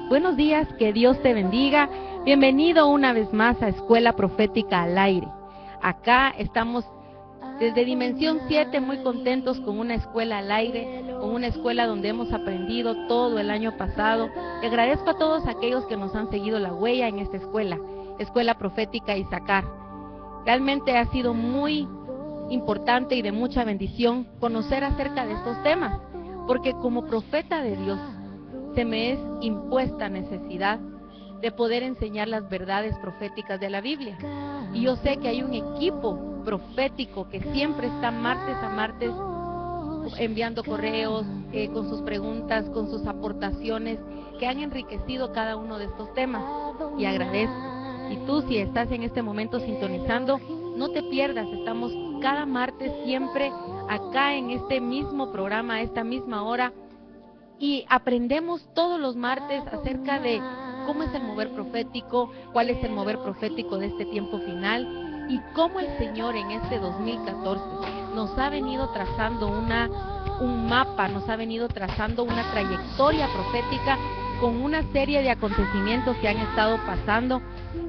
Buenos días, que Dios te bendiga. Bienvenido una vez más a Escuela Profética al Aire. Acá estamos desde Dimensión 7 muy contentos con una escuela al aire, con una escuela donde hemos aprendido todo el año pasado. Y agradezco a todos aquellos que nos han seguido la huella en esta escuela, Escuela Profética Isaacar. Realmente ha sido muy importante y de mucha bendición conocer acerca de estos temas, porque como profeta de Dios, se me es impuesta necesidad de poder enseñar las verdades proféticas de la Biblia. Y yo sé que hay un equipo profético que siempre está martes a martes enviando correos, con sus preguntas, con sus aportaciones, que han enriquecido cada uno de estos temas. Y agradezco. Y tú, si estás en este momento sintonizando, no te pierdas. Estamos cada martes siempre acá en este mismo programa, a esta misma hora, y aprendemos todos los martes acerca de cómo es el mover profético, cuál es el mover profético de este tiempo final y cómo el Señor en este 2014 nos ha venido trazando un mapa, nos ha venido trazando una trayectoria profética con una serie de acontecimientos que han estado pasando,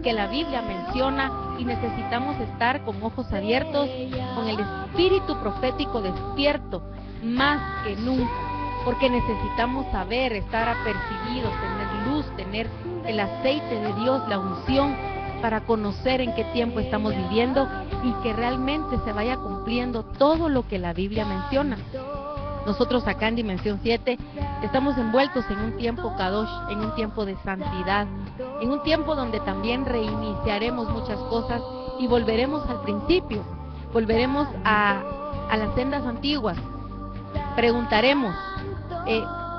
que la Biblia menciona, y necesitamos estar con ojos abiertos, con el espíritu profético despierto más que nunca, porque necesitamos saber, estar apercibidos, tener luz, tener el aceite de Dios, la unción, para conocer en qué tiempo estamos viviendo y que realmente se vaya cumpliendo todo lo que la Biblia menciona. Nosotros acá en Dimensión 7 estamos envueltos en un tiempo Kadosh, en un tiempo de santidad, en un tiempo donde también reiniciaremos muchas cosas y volveremos al principio, volveremos a las sendas antiguas. Preguntaremos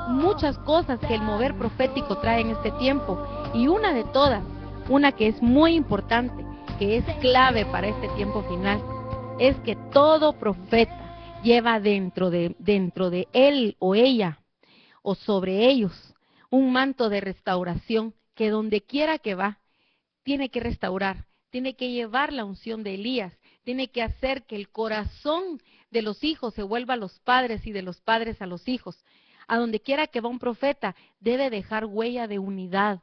muchas cosas que el mover profético trae en este tiempo, y una de todas, una que es muy importante, que es clave para este tiempo final, es que todo profeta lleva dentro de él o ella o sobre ellos un manto de restauración, que donde quiera que va tiene que restaurar, tiene que llevar la unción de Elías, tiene que hacer que el corazón de los hijos se vuelva a los padres y de los padres a los hijos. A donde quiera que va un profeta, debe dejar huella de unidad.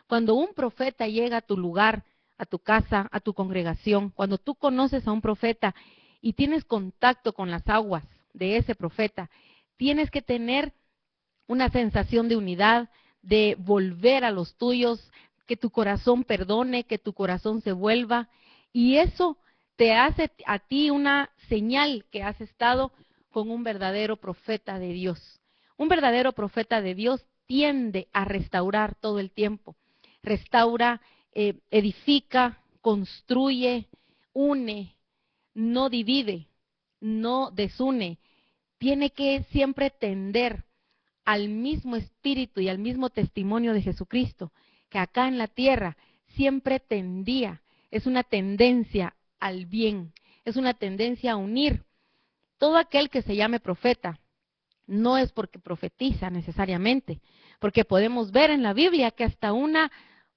Cuando un profeta llega a tu lugar, a tu casa, a tu congregación, cuando tú conoces a un profeta y tienes contacto con las aguas de ese profeta, tienes que tener una sensación de unidad, de volver a los tuyos, que tu corazón perdone, que tu corazón se vuelva, y eso te hace a ti una señal que has estado con un verdadero profeta de Dios. Un verdadero profeta de Dios tiende a restaurar todo el tiempo. Restaura, edifica, construye, une, no divide, no desune. Tiene que siempre tender al mismo espíritu y al mismo testimonio de Jesucristo, que acá en la tierra siempre tendía. Es una tendencia al bien, es una tendencia a unir. Todo aquel que se llame profeta no es porque profetiza necesariamente, porque podemos ver en la Biblia que hasta una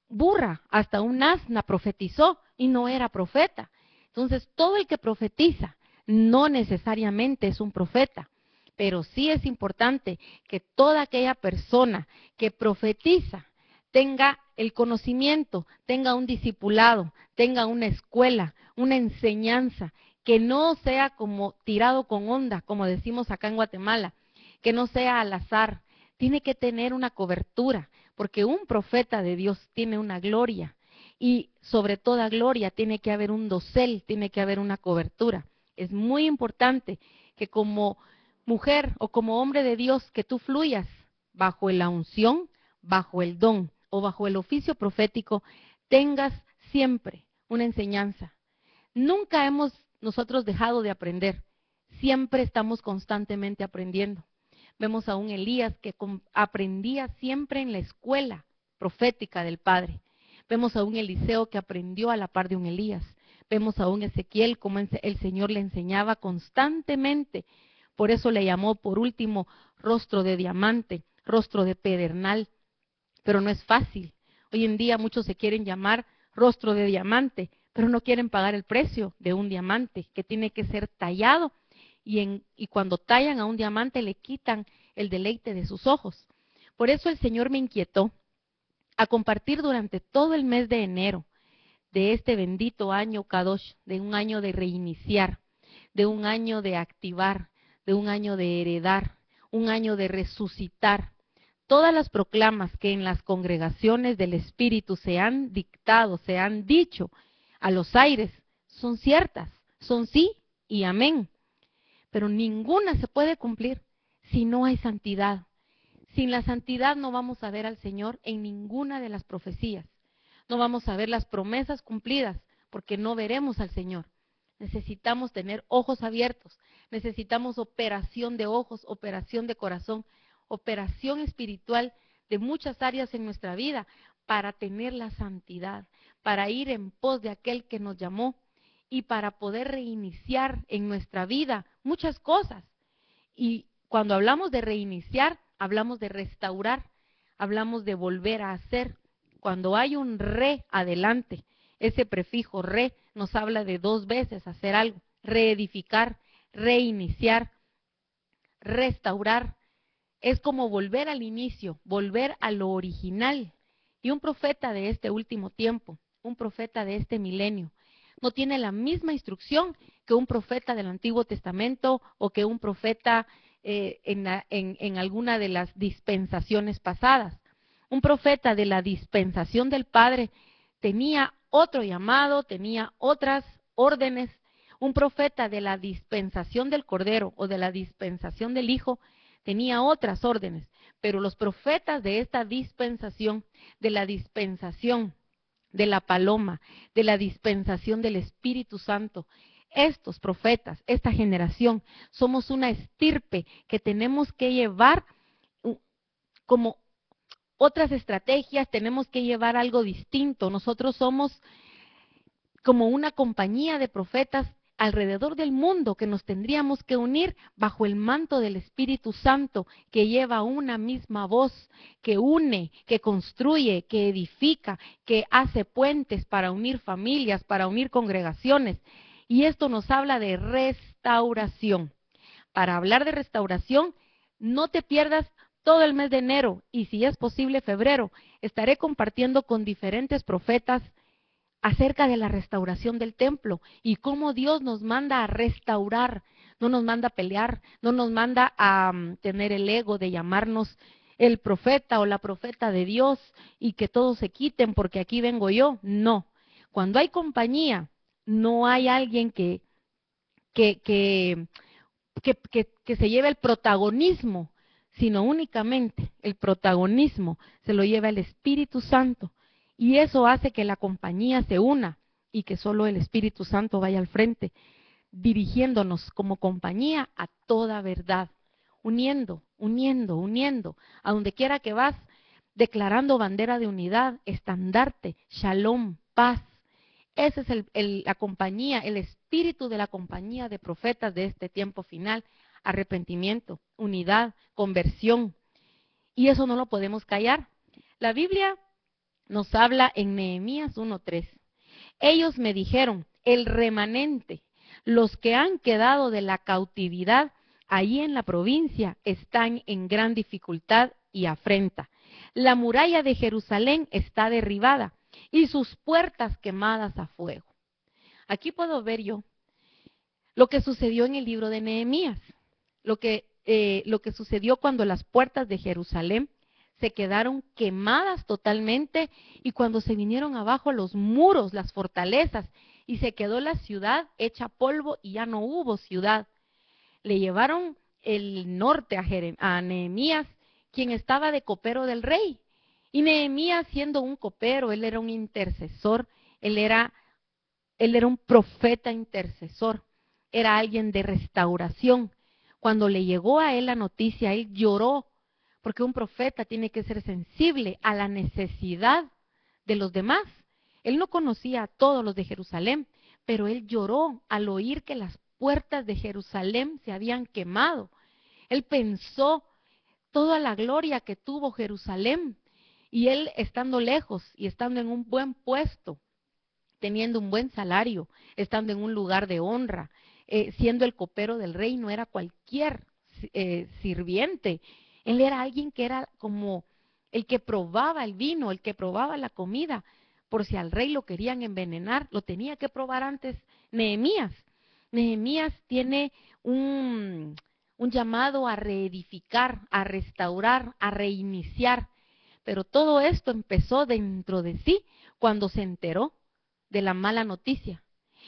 burra, hasta un asna profetizó y no era profeta. Entonces, todo el que profetiza no necesariamente es un profeta, pero sí es importante que toda aquella persona que profetiza tenga el conocimiento, tenga un discipulado, tenga una escuela, una enseñanza, que no sea como tirado con onda, como decimos acá en Guatemala, que no sea al azar. Tiene que tener una cobertura, porque un profeta de Dios tiene una gloria, y sobre toda gloria tiene que haber un dosel, tiene que haber una cobertura. Es muy importante que como mujer o como hombre de Dios, que tú fluyas bajo la unción, bajo el don o bajo el oficio profético, tengas siempre una enseñanza. Nunca hemos nosotros dejado de aprender, siempre estamos constantemente aprendiendo. Vemos a un Elías que aprendía siempre en la escuela profética del Padre. Vemos a un Eliseo que aprendió a la par de un Elías. Vemos a un Ezequiel como el Señor le enseñaba constantemente. Por eso le llamó por último rostro de diamante, rostro de pedernal. Pero no es fácil. Hoy en día muchos se quieren llamar rostro de diamante, pero no quieren pagar el precio de un diamante, que tiene que ser tallado. Y cuando tallan a un diamante le quitan el deleite de sus ojos. Por eso el Señor me inquietó a compartir durante todo el mes de enero de este bendito año Kadosh, de un año de reiniciar, de un año de activar, de un año de heredar, un año de resucitar. Todas las proclamas que en las congregaciones del Espíritu se han dictado, se han dicho a los aires, son ciertas, son sí y amén. Pero ninguna se puede cumplir si no hay santidad. Sin la santidad no vamos a ver al Señor en ninguna de las profecías. No vamos a ver las promesas cumplidas porque no veremos al Señor. Necesitamos tener ojos abiertos, necesitamos operación de ojos, operación de corazón, operación espiritual de muchas áreas en nuestra vida para tener la santidad, para ir en pos de aquel que nos llamó y para poder reiniciar en nuestra vida muchas cosas. Y cuando hablamos de reiniciar, hablamos de restaurar, hablamos de volver a hacer. Cuando hay un re adelante, ese prefijo re nos habla de dos veces hacer algo, reedificar, reiniciar, restaurar. Es como volver al inicio, volver a lo original. Y un profeta de este último tiempo, un profeta de este milenio, no tiene la misma instrucción que un profeta del Antiguo Testamento o que un profeta en alguna de las dispensaciones pasadas. Un profeta de la dispensación del Padre tenía otro llamado, tenía otras órdenes. Un profeta de la dispensación del Cordero o de la dispensación del Hijo tenía otras órdenes. Pero los profetas de esta dispensación, de la dispensación de la paloma, de la dispensación del Espíritu Santo, estos profetas, esta generación, somos una estirpe que tenemos que llevar como otras estrategias, tenemos que llevar algo distinto. Nosotros somos como una compañía de profetas alrededor del mundo que nos tendríamos que unir bajo el manto del Espíritu Santo, que lleva una misma voz, que une, que construye, que edifica, que hace puentes para unir familias, para unir congregaciones. Y esto nos habla de restauración. Para hablar de restauración, no te pierdas todo el mes de enero y si es posible febrero. Estaré compartiendo con diferentes profetas acerca de la restauración del templo y cómo Dios nos manda a restaurar, no nos manda a pelear, no nos manda a tener el ego de llamarnos el profeta o la profeta de Dios y que todos se quiten porque aquí vengo yo. No, cuando hay compañía, no hay alguien que se lleve el protagonismo, sino únicamente el protagonismo se lo lleva el Espíritu Santo. Y eso hace que la compañía se una y que solo el Espíritu Santo vaya al frente, dirigiéndonos como compañía a toda verdad, uniendo, a donde quiera que vas, declarando bandera de unidad, estandarte, shalom, paz. Ese es la compañía, el espíritu de la compañía de profetas de este tiempo final, arrepentimiento, unidad, conversión. Y eso no lo podemos callar. La Biblia nos habla en Nehemías 1:3. Ellos me dijeron, el remanente, los que han quedado de la cautividad allí en la provincia están en gran dificultad y afrenta. La muralla de Jerusalén está derribada y sus puertas quemadas a fuego. Aquí puedo ver yo lo que sucedió en el libro de Nehemías, lo que sucedió cuando las puertas de Jerusalén se quedaron quemadas totalmente y cuando se vinieron abajo los muros, las fortalezas y se quedó la ciudad hecha polvo y ya no hubo ciudad. Le llevaron el norte a Nehemías, quien estaba de copero del rey. Y Nehemías, siendo un copero, él era un intercesor, él era un profeta intercesor, era alguien de restauración. Cuando le llegó a él la noticia, él lloró, porque un profeta tiene que ser sensible a la necesidad de los demás. Él no conocía a todos los de Jerusalén, pero él lloró al oír que las puertas de Jerusalén se habían quemado. Él pensó toda la gloria que tuvo Jerusalén y él estando lejos y estando en un buen puesto, teniendo un buen salario, estando en un lugar de honra, siendo el copero del rey, no era cualquier sirviente. Él era alguien que era como el que probaba el vino, el que probaba la comida, por si al rey lo querían envenenar, lo tenía que probar antes Nehemías. Nehemías tiene un llamado a reedificar, a restaurar, a reiniciar. Pero todo esto empezó dentro de sí cuando se enteró de la mala noticia.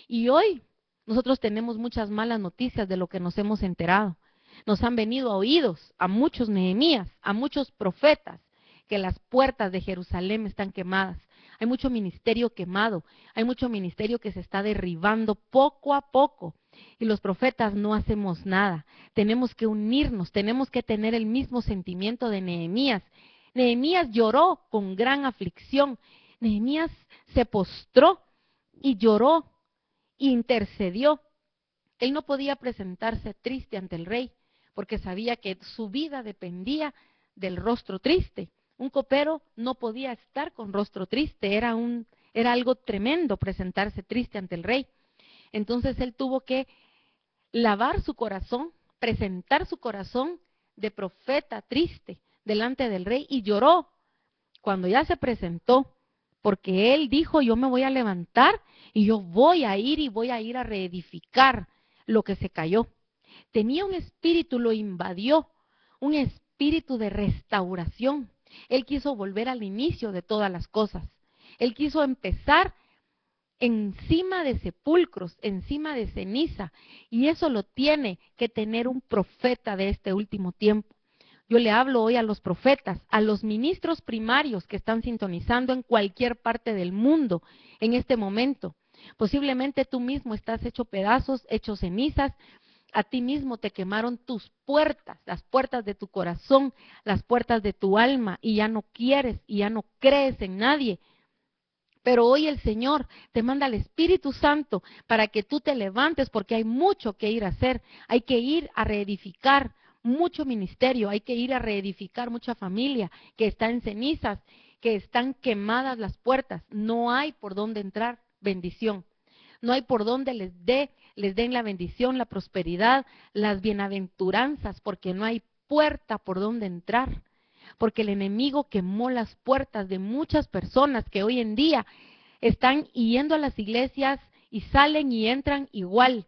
Y hoy nosotros tenemos muchas malas noticias de lo que nos hemos enterado. Nos han venido a oídos a muchos Nehemías, a muchos profetas, que las puertas de Jerusalén están quemadas. Hay mucho ministerio quemado, hay mucho ministerio que se está derribando poco a poco. Y los profetas no hacemos nada. Tenemos que unirnos, tenemos que tener el mismo sentimiento de Nehemías. Nehemías lloró con gran aflicción. Nehemías se postró y lloró, intercedió. Él no podía presentarse triste ante el rey, porque sabía que su vida dependía del rostro triste. Un copero no podía estar con rostro triste, era algo tremendo presentarse triste ante el rey. Entonces él tuvo que lavar su corazón, presentar su corazón de profeta triste delante del rey y lloró cuando ya se presentó, porque él dijo, yo me voy a levantar y yo voy a ir y voy a ir a reedificar lo que se cayó. Tenía un espíritu, lo invadió, un espíritu de restauración. Él quiso volver al inicio de todas las cosas. Él quiso empezar encima de sepulcros, encima de ceniza, y eso lo tiene que tener un profeta de este último tiempo. Yo le hablo hoy a los profetas, a los ministros primarios que están sintonizando en cualquier parte del mundo en este momento. Posiblemente tú mismo estás hecho pedazos, hecho cenizas, a ti mismo te quemaron tus puertas, las puertas de tu corazón, las puertas de tu alma, y ya no quieres y ya no crees en nadie. Pero hoy el Señor te manda al Espíritu Santo para que tú te levantes, porque hay mucho que ir a hacer. Hay que ir a reedificar mucho ministerio, hay que ir a reedificar mucha familia que está en cenizas, que están quemadas las puertas. No hay por dónde entrar bendición. No hay por dónde les den la bendición, la prosperidad, las bienaventuranzas, porque no hay puerta por donde entrar. Porque el enemigo quemó las puertas de muchas personas que hoy en día están yendo a las iglesias y salen y entran igual,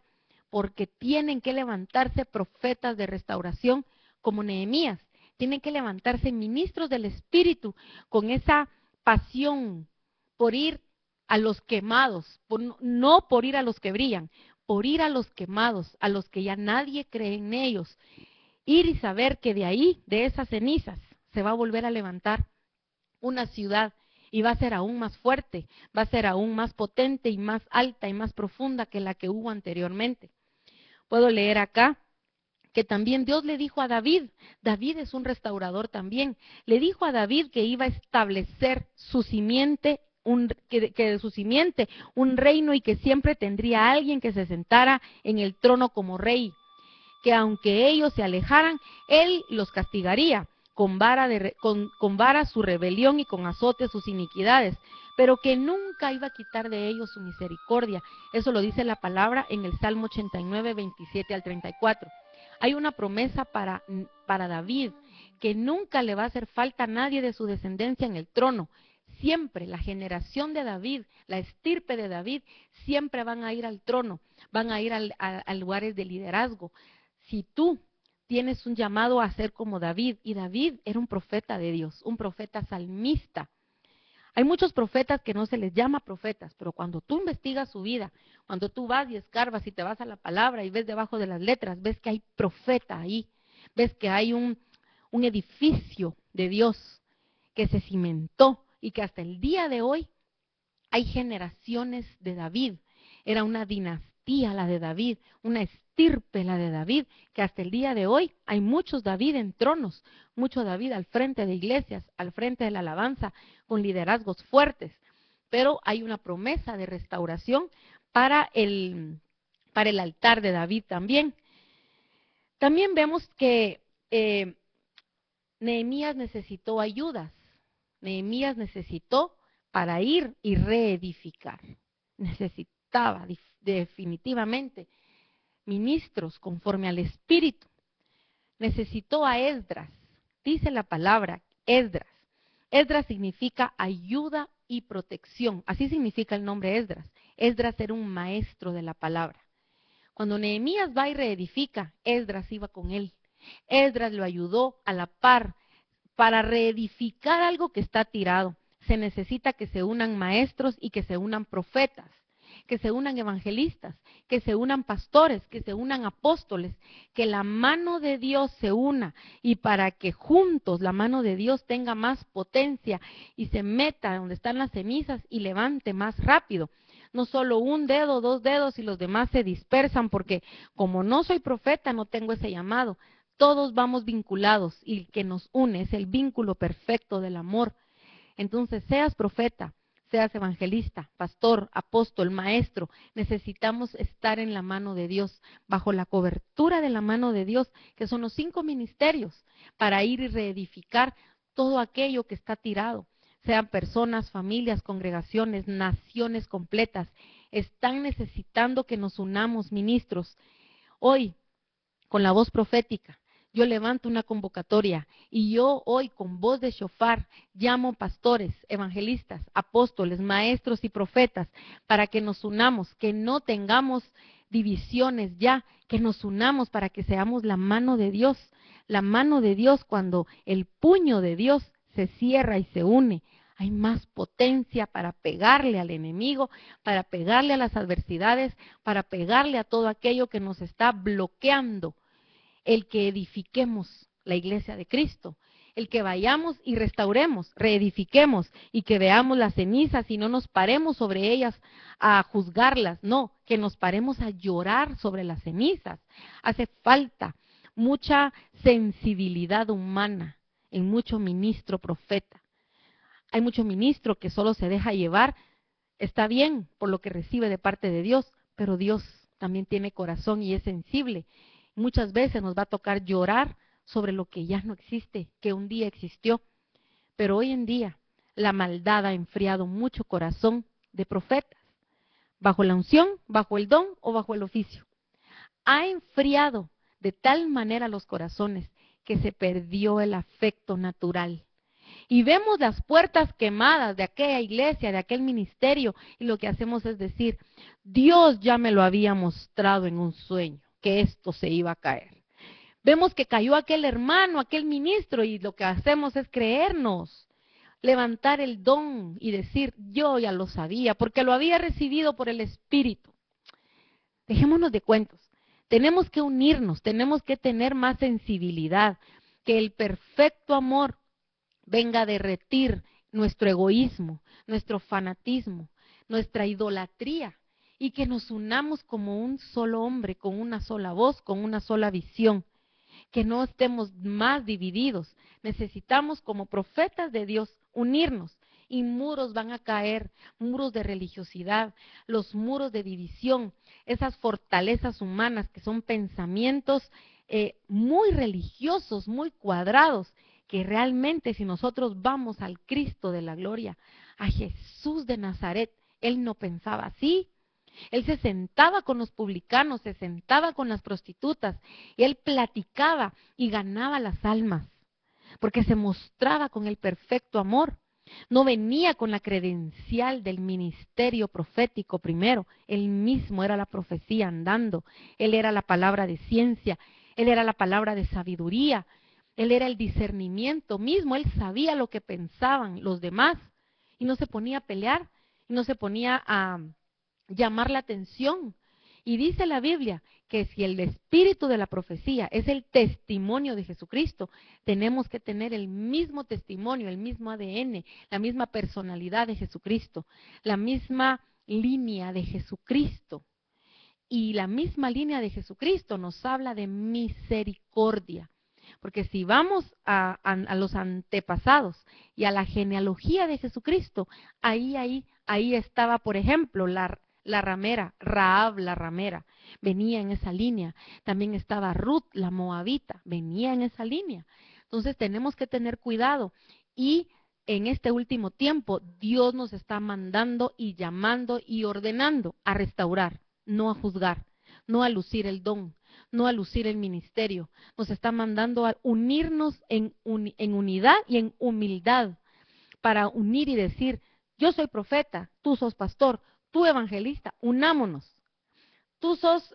porque tienen que levantarse profetas de restauración como Nehemías. Tienen que levantarse ministros del Espíritu con esa pasión por ir a los quemados, no por ir a los que brillan, por ir a los quemados, a los que ya nadie cree en ellos. Ir y saber que de ahí, de esas cenizas, se va a volver a levantar una ciudad y va a ser aún más fuerte, va a ser aún más potente y más alta y más profunda que la que hubo anteriormente. Puedo leer acá que también Dios le dijo a David, David es un restaurador también, le dijo a David que iba a establecer su simiente, que de su simiente un reino y que siempre tendría a alguien que se sentara en el trono como rey, que aunque ellos se alejaran, él los castigaría con vara su rebelión y con azote sus iniquidades, pero que nunca iba a quitar de ellos su misericordia. Eso lo dice la palabra en el Salmo 89, 27 al 34. Hay una promesa para David, que nunca le va a hacer falta a nadie de su descendencia en el trono. Siempre la generación de David, la estirpe de David, siempre van a ir al trono, van a ir a lugares de liderazgo. Si tú tienes un llamado a ser como David, y David era un profeta de Dios, un profeta salmista. Hay muchos profetas que no se les llama profetas, pero cuando tú investigas su vida, cuando tú vas y escarbas y te vas a la palabra y ves debajo de las letras, ves que hay profeta ahí, ves que hay un edificio de Dios que se cimentó y que hasta el día de hoy hay generaciones de David. Era una dinastía la de David, una estirpe la de David, que hasta el día de hoy hay muchos David en tronos, mucho David al frente de iglesias, al frente de la alabanza, con liderazgos fuertes. Pero hay una promesa de restauración para el altar de David también. También vemos que Nehemías necesitó ayudas. Nehemías necesitó para ir y reedificar. Necesitaba definitivamente ministros conforme al Espíritu. Necesitó a Esdras. Dice la palabra, Esdras. Esdras significa ayuda y protección. Así significa el nombre Esdras. Esdras era un maestro de la palabra. Cuando Nehemías va y reedifica, Esdras iba con él. Esdras lo ayudó a la par para reedificar algo que está tirado. Se necesita que se unan maestros y que se unan profetas, que se unan evangelistas, que se unan pastores, que se unan apóstoles, que la mano de Dios se una, y para que juntos la mano de Dios tenga más potencia y se meta donde están las cenizas y levante más rápido. No solo un dedo, dos dedos y los demás se dispersan, porque como no soy profeta no tengo ese llamado. Todos vamos vinculados y el que nos une es el vínculo perfecto del amor. Entonces, seas profeta, seas evangelista, pastor, apóstol, maestro, necesitamos estar en la mano de Dios, bajo la cobertura de la mano de Dios, que son los 5 ministerios, para ir y reedificar todo aquello que está tirado. Sean personas, familias, congregaciones, naciones completas, están necesitando que nos unamos, ministros. Hoy, con la voz profética, yo levanto una convocatoria y yo hoy con voz de shofar llamo pastores, evangelistas, apóstoles, maestros y profetas para que nos unamos, que no tengamos divisiones ya, que nos unamos para que seamos la mano de Dios. La mano de Dios, cuando el puño de Dios se cierra y se une, hay más potencia para pegarle al enemigo, para pegarle a las adversidades, para pegarle a todo aquello que nos está bloqueando el que edifiquemos la iglesia de Cristo, el que vayamos y restauremos, reedifiquemos y que veamos las cenizas y no nos paremos sobre ellas a juzgarlas, no, que nos paremos a llorar sobre las cenizas. Hace falta mucha sensibilidad humana en mucho ministro profeta. Hay mucho ministro que solo se deja llevar, está bien por lo que recibe de parte de Dios, pero Dios también tiene corazón y es sensible. Muchas veces nos va a tocar llorar sobre lo que ya no existe, que un día existió. Pero hoy en día la maldad ha enfriado mucho corazón de profetas, bajo la unción, bajo el don o bajo el oficio. Ha enfriado de tal manera los corazones que se perdió el afecto natural. Y vemos las puertas quemadas de aquella iglesia, de aquel ministerio, y lo que hacemos es decir, Dios ya me lo había mostrado en un sueño, que esto se iba a caer. Vemos que cayó aquel hermano, aquel ministro, y lo que hacemos es creernos, levantar el don y decir, yo ya lo sabía, porque lo había recibido por el Espíritu. Dejémonos de cuentos. Tenemos que unirnos, tenemos que tener más sensibilidad, que el perfecto amor venga a derretir nuestro egoísmo, nuestro fanatismo, nuestra idolatría, y que nos unamos como un solo hombre, con una sola voz, con una sola visión, que no estemos más divididos. Necesitamos como profetas de Dios unirnos, y muros van a caer, muros de religiosidad, los muros de división, esas fortalezas humanas que son pensamientos muy religiosos, muy cuadrados, que realmente si nosotros vamos al Cristo de la gloria, a Jesús de Nazaret, Él no pensaba así. Él se sentaba con los publicanos, se sentaba con las prostitutas, y Él platicaba y ganaba las almas, porque se mostraba con el perfecto amor. No venía con la credencial del ministerio profético primero, Él mismo era la profecía andando, Él era la palabra de ciencia, Él era la palabra de sabiduría, Él era el discernimiento mismo, Él sabía lo que pensaban los demás y no se ponía a pelear, y no se ponía a llamar la atención. Y dice la Biblia que si el espíritu de la profecía es el testimonio de Jesucristo, tenemos que tener el mismo testimonio, el mismo ADN, la misma personalidad de Jesucristo, la misma línea de Jesucristo. Y la misma línea de Jesucristo nos habla de misericordia. Porque si vamos a los antepasados y a la genealogía de Jesucristo, ahí estaba, por ejemplo, la ramera, Rahab la ramera, venía en esa línea. También estaba Ruth la moabita, venía en esa línea. Entonces tenemos que tener cuidado, y en este último tiempo Dios nos está mandando y llamando y ordenando a restaurar, no a juzgar, no a lucir el don, no a lucir el ministerio. Nos está mandando a unirnos en unidad y en humildad, para unir y decir, yo soy profeta, tú sos pastor, tú evangelista, unámonos. Tú sos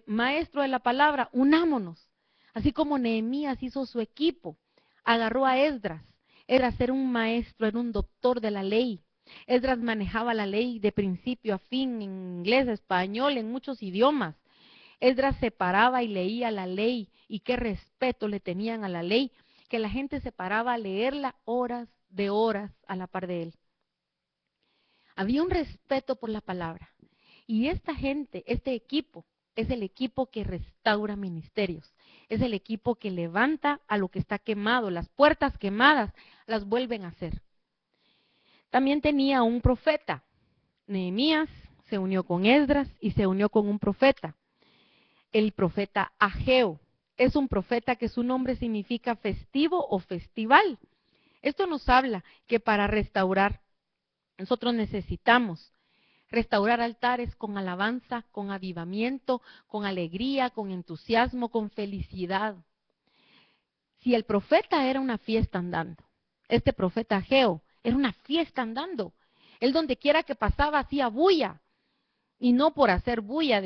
maestro de la palabra, unámonos. Así como Nehemías hizo su equipo, agarró a Esdras. Esdras era un maestro, era un doctor de la ley. Esdras manejaba la ley de principio a fin, en inglés, español, en muchos idiomas. Esdras se paraba y leía la ley, y qué respeto le tenían a la ley, que la gente se paraba a leerla horas de horas a la par de él. Había un respeto por la palabra. Y esta gente, este equipo, es el equipo que restaura ministerios. Es el equipo que levanta a lo que está quemado. Las puertas quemadas las vuelven a hacer. También tenía un profeta. Nehemías se unió con Esdras y se unió con un profeta. El profeta Ageo. Es un profeta que su nombre significa festivo o festival. Esto nos habla que para restaurar, nosotros necesitamos restaurar altares con alabanza, con avivamiento, con alegría, con entusiasmo, con felicidad. Si el profeta era una fiesta andando, este profeta Ageo era una fiesta andando. Él donde quiera que pasaba hacía bulla. Y no por hacer bulla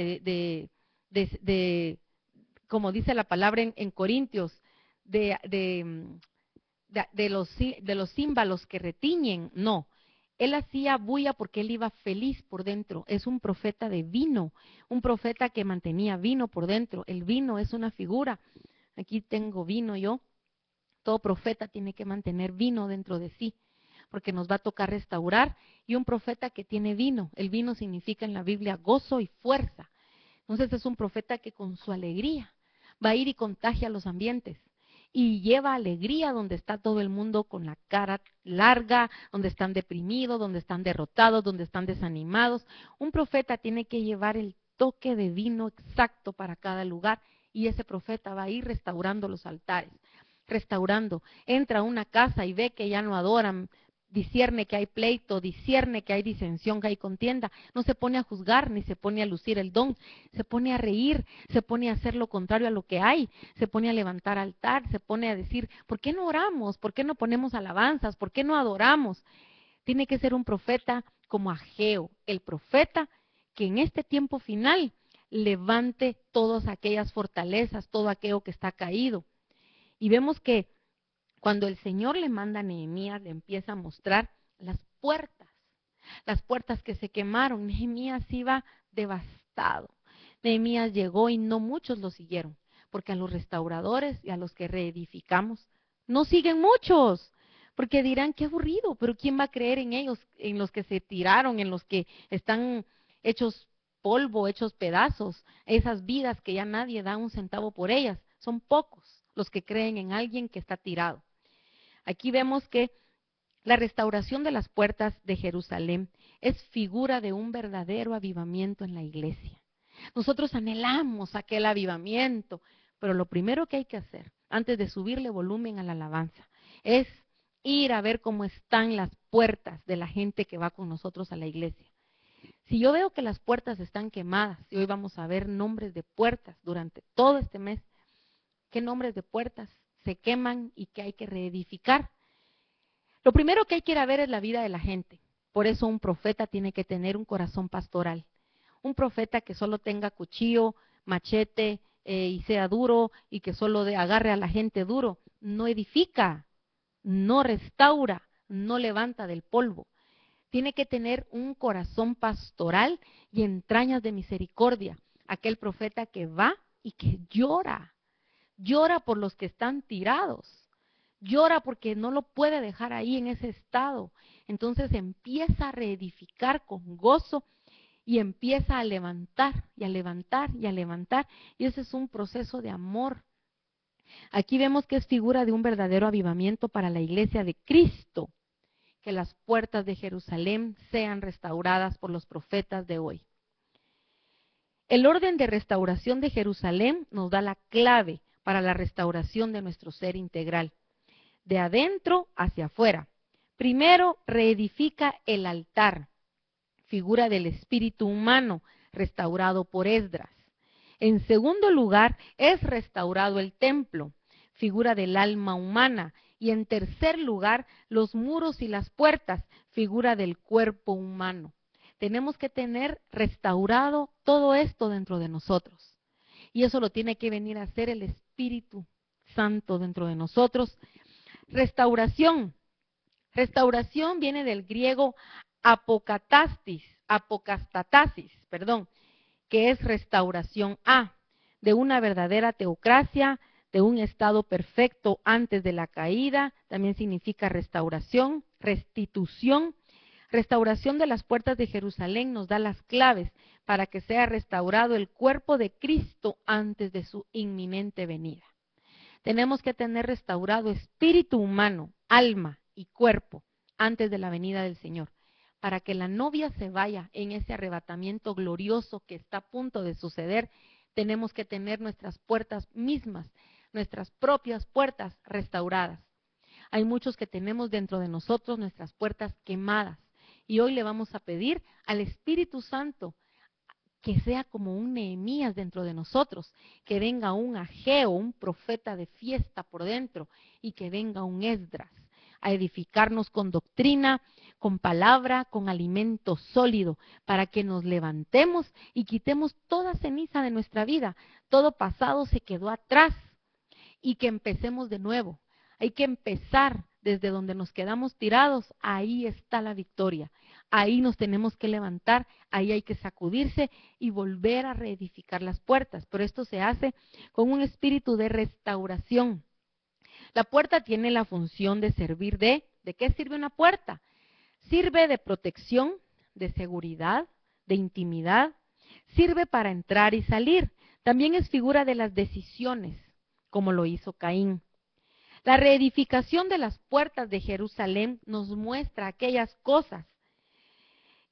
como dice la palabra en Corintios, de los címbalos que retiñen, no. Él hacía bulla porque él iba feliz por dentro. Es un profeta de vino, un profeta que mantenía vino por dentro. El vino es una figura. Aquí tengo vino yo. Todo profeta tiene que mantener vino dentro de sí, porque nos va a tocar restaurar. Y un profeta que tiene vino, el vino significa en la Biblia gozo y fuerza. Entonces es un profeta que con su alegría va a ir y contagia los ambientes. Y lleva alegría donde está todo el mundo con la cara larga, donde están deprimidos, donde están derrotados, donde están desanimados. Un profeta tiene que llevar el toque de vino exacto para cada lugar, y ese profeta va a ir restaurando los altares, restaurando. Entra a una casa y ve que ya no adoran, discierne que hay pleito, discierne que hay disensión, que hay contienda. No se pone a juzgar ni se pone a lucir el don, se pone a reír, se pone a hacer lo contrario a lo que hay, se pone a levantar altar, se pone a decir, ¿por qué no oramos? ¿Por qué no ponemos alabanzas? ¿Por qué no adoramos? Tiene que ser un profeta como Ageo, el profeta que en este tiempo final levante todas aquellas fortalezas, todo aquello que está caído. Y vemos que cuando el Señor le manda a Nehemías, le empieza a mostrar las puertas que se quemaron. Nehemías iba devastado. Nehemías llegó y no muchos lo siguieron, porque a los restauradores y a los que reedificamos no siguen muchos, porque dirán, qué aburrido, pero ¿quién va a creer en ellos, en los que se tiraron, en los que están hechos polvo, hechos pedazos, esas vidas que ya nadie da un centavo por ellas? Son pocos los que creen en alguien que está tirado. Aquí vemos que la restauración de las puertas de Jerusalén es figura de un verdadero avivamiento en la iglesia. Nosotros anhelamos aquel avivamiento, pero lo primero que hay que hacer, antes de subirle volumen a la alabanza, es ir a ver cómo están las puertas de la gente que va con nosotros a la iglesia. Si yo veo que las puertas están quemadas, y hoy vamos a ver nombres de puertas durante todo este mes, ¿qué nombres de puertas se queman y que hay que reedificar? Lo primero que hay que ir a ver es la vida de la gente. Por eso un profeta tiene que tener un corazón pastoral. Un profeta que solo tenga cuchillo, machete y sea duro y que solo agarre a la gente duro, no edifica, no restaura, no levanta del polvo. Tiene que tener un corazón pastoral y entrañas de misericordia. Aquel profeta que va y que llora por los que están tirados. Llora porque no lo puede dejar ahí en ese estado. Entonces empieza a reedificar con gozo y empieza a levantar y a levantar y a levantar. Y ese es un proceso de amor. Aquí vemos que es figura de un verdadero avivamiento para la iglesia de Cristo. Que las puertas de Jerusalén sean restauradas por los profetas de hoy. El orden de restauración de Jerusalén nos da la clave para la restauración de nuestro ser integral. De adentro hacia afuera. Primero, reedifica el altar, figura del espíritu humano, restaurado por Esdras. En segundo lugar, es restaurado el templo, figura del alma humana, Y en tercer lugar, los muros y las puertas, figura del cuerpo humano. Tenemos que tener restaurado todo esto dentro de nosotros. Y eso lo tiene que venir a hacer el Espíritu Santo dentro de nosotros. Restauración. Restauración viene del griego apokatastasis, que es restauración de una verdadera teocracia, de un estado perfecto antes de la caída. También significa restauración, restitución. Restauración de las puertas de Jerusalén nos da las claves para que sea restaurado el cuerpo de Cristo antes de su inminente venida. Tenemos que tener restaurado espíritu humano, alma y cuerpo antes de la venida del Señor, para que la novia se vaya en ese arrebatamiento glorioso que está a punto de suceder. Tenemos que tener nuestras puertas mismas, nuestras propias puertas restauradas. Hay muchos que tenemos dentro de nosotros nuestras puertas quemadas, y hoy le vamos a pedir al Espíritu Santo que sea como un Nehemías dentro de nosotros, que venga un Ageo, un profeta de fiesta por dentro, y que venga un Esdras a edificarnos con doctrina, con palabra, con alimento sólido, para que nos levantemos y quitemos toda ceniza de nuestra vida. Todo pasado se quedó atrás y que empecemos de nuevo. Hay que empezar desde donde nos quedamos tirados. Ahí está la victoria. Ahí nos tenemos que levantar, ahí hay que sacudirse y volver a reedificar las puertas. Pero esto se hace con un espíritu de restauración. La puerta tiene la función de servir ¿de qué sirve una puerta? Sirve de protección, de seguridad, de intimidad. Sirve para entrar y salir. También es figura de las decisiones, como lo hizo Caín. La reedificación de las puertas de Jerusalén nos muestra aquellas cosas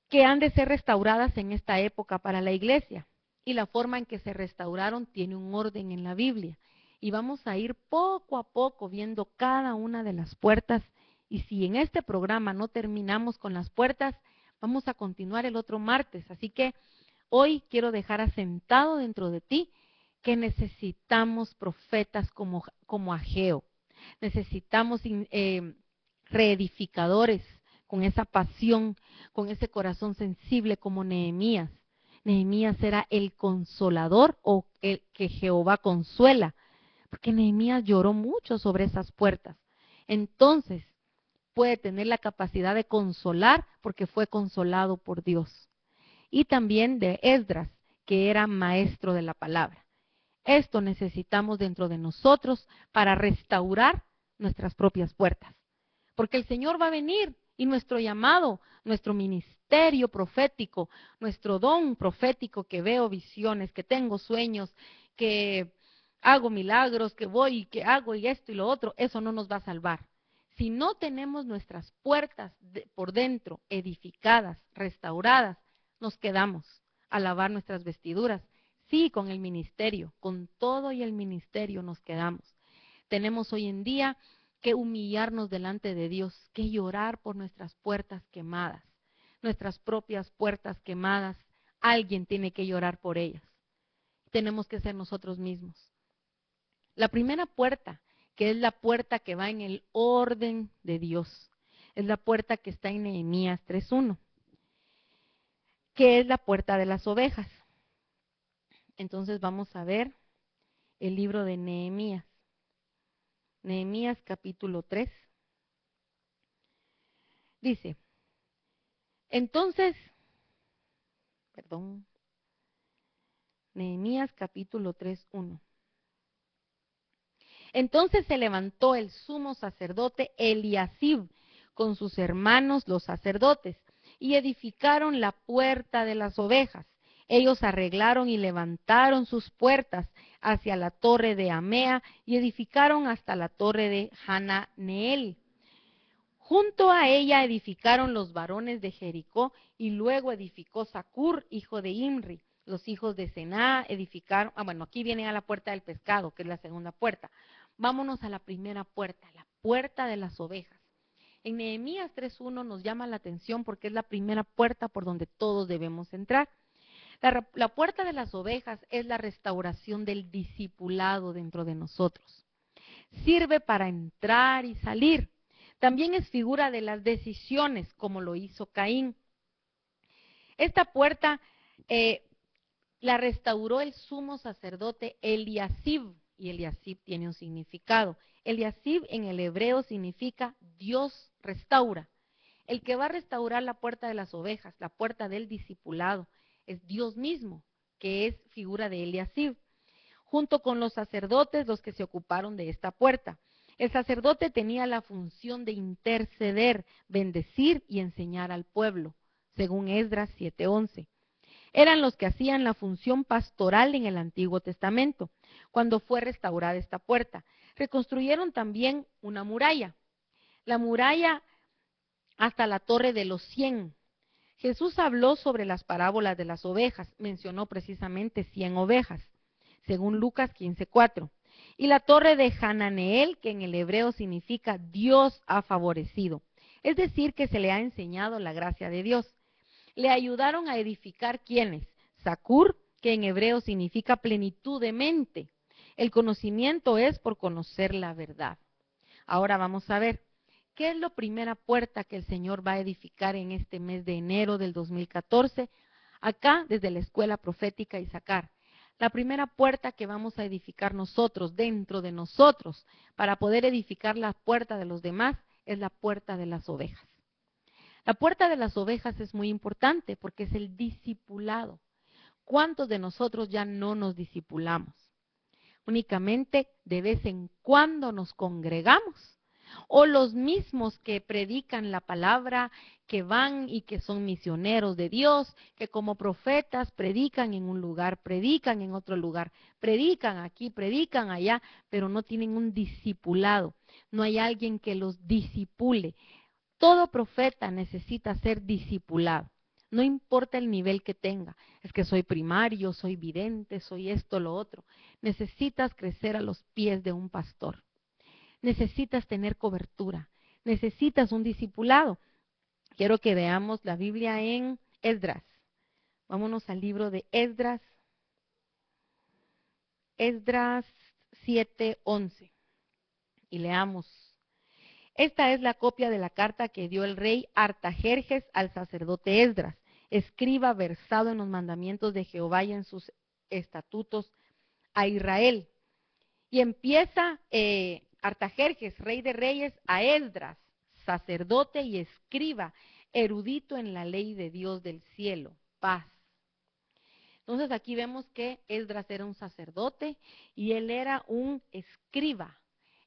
que han de ser restauradas en esta época para la iglesia. Y la forma en que se restauraron tiene un orden en la Biblia. Y vamos a ir poco a poco viendo cada una de las puertas. Y si en este programa no terminamos con las puertas, vamos a continuar el otro martes. Así que hoy quiero dejar asentado dentro de ti que necesitamos profetas como Ageo. Necesitamos reedificadores con esa pasión, con ese corazón sensible como Nehemías. Nehemías era el consolador o el que Jehová consuela, porque Nehemías lloró mucho sobre esas puertas. Entonces, puede tener la capacidad de consolar porque fue consolado por Dios. Y también de Esdras, que era maestro de la palabra. Esto necesitamos dentro de nosotros para restaurar nuestras propias puertas. Porque el Señor va a venir y nuestro llamado, nuestro ministerio profético, nuestro don profético, que veo visiones, que tengo sueños, que hago milagros, que voy y que hago y esto y lo otro, eso no nos va a salvar. Si no tenemos nuestras puertas por dentro edificadas, restauradas, nos quedamos a lavar nuestras vestiduras. Sí, con el ministerio, con todo y el ministerio nos quedamos. Tenemos hoy en día que humillarnos delante de Dios, que llorar por nuestras puertas quemadas, nuestras propias puertas quemadas. Alguien tiene que llorar por ellas. Tenemos que ser nosotros mismos. La primera puerta, que es la puerta que va en el orden de Dios, es la puerta que está en Nehemías 3:1, que es la puerta de las ovejas. Entonces vamos a ver el libro de Nehemías. Nehemías capítulo 3. Dice, Nehemías capítulo 3:1. Entonces se levantó el sumo sacerdote Eliasib con sus hermanos los sacerdotes y edificaron la puerta de las ovejas. Ellos arreglaron y levantaron sus puertas hacia la torre de Amea y edificaron hasta la torre de Hananeel. Junto a ella edificaron los varones de Jericó y luego edificó Zacur, hijo de Imri. Los hijos de Sená edificaron, aquí vienen a la puerta del pescado, que es la segunda puerta. Vámonos a la primera puerta, la puerta de las ovejas. En Nehemías 3:1 nos llama la atención porque es la primera puerta por donde todos debemos entrar. La puerta de las ovejas es la restauración del discipulado dentro de nosotros. Sirve para entrar y salir. También es figura de las decisiones, como lo hizo Caín. Esta puerta la restauró el sumo sacerdote Eliasib, y Eliasib tiene un significado. Eliasib en el hebreo significa Dios restaura. El que va a restaurar la puerta de las ovejas, la puerta del discipulado, es Dios mismo, que es figura de Eliasib, junto con los sacerdotes, los que se ocuparon de esta puerta. El sacerdote tenía la función de interceder, bendecir y enseñar al pueblo, según Esdras 7:11. Eran los que hacían la función pastoral en el Antiguo Testamento, cuando fue restaurada esta puerta. Reconstruyeron también una muralla, la muralla hasta la Torre de los 100. Jesús habló sobre las parábolas de las ovejas, mencionó precisamente 100 ovejas, según Lucas 15:4. Y la torre de Hananeel, que en el hebreo significa Dios ha favorecido, es decir, que se le ha enseñado la gracia de Dios. Le ayudaron a edificar ¿quiénes? Sakur, que en hebreo significa plenitud de mente. El conocimiento es por conocer la verdad. Ahora vamos a ver, ¿qué es la primera puerta que el Señor va a edificar en este mes de enero del 2014? Acá, desde la Escuela Profética Issacar. La primera puerta que vamos a edificar nosotros, dentro de nosotros, para poder edificar la puerta de los demás, es la puerta de las ovejas. La puerta de las ovejas es muy importante porque es el discipulado. ¿Cuántos de nosotros ya no nos discipulamos? Únicamente de vez en cuando nos congregamos. O los mismos que predican la palabra, que van y que son misioneros de Dios, que como profetas predican en un lugar, predican en otro lugar, predican aquí, predican allá, pero no tienen un discipulado. No hay alguien que los discipule. Todo profeta necesita ser discipulado, no importa el nivel que tenga. Es que soy primario, soy vidente, soy esto, lo otro. Necesitas crecer a los pies de un pastor. Necesitas tener cobertura. Necesitas un discipulado. Quiero que veamos la Biblia en Esdras. Vámonos al libro de Esdras. Esdras 7:11. Y leamos. Esta es la copia de la carta que dio el rey Artajerjes al sacerdote Esdras, escriba versado en los mandamientos de Jehová y en sus estatutos a Israel. Y empieza Artajerjes, rey de reyes, a Esdras, sacerdote y escriba, erudito en la ley de Dios del cielo, paz. Entonces aquí vemos que Esdras era un sacerdote y él era un escriba.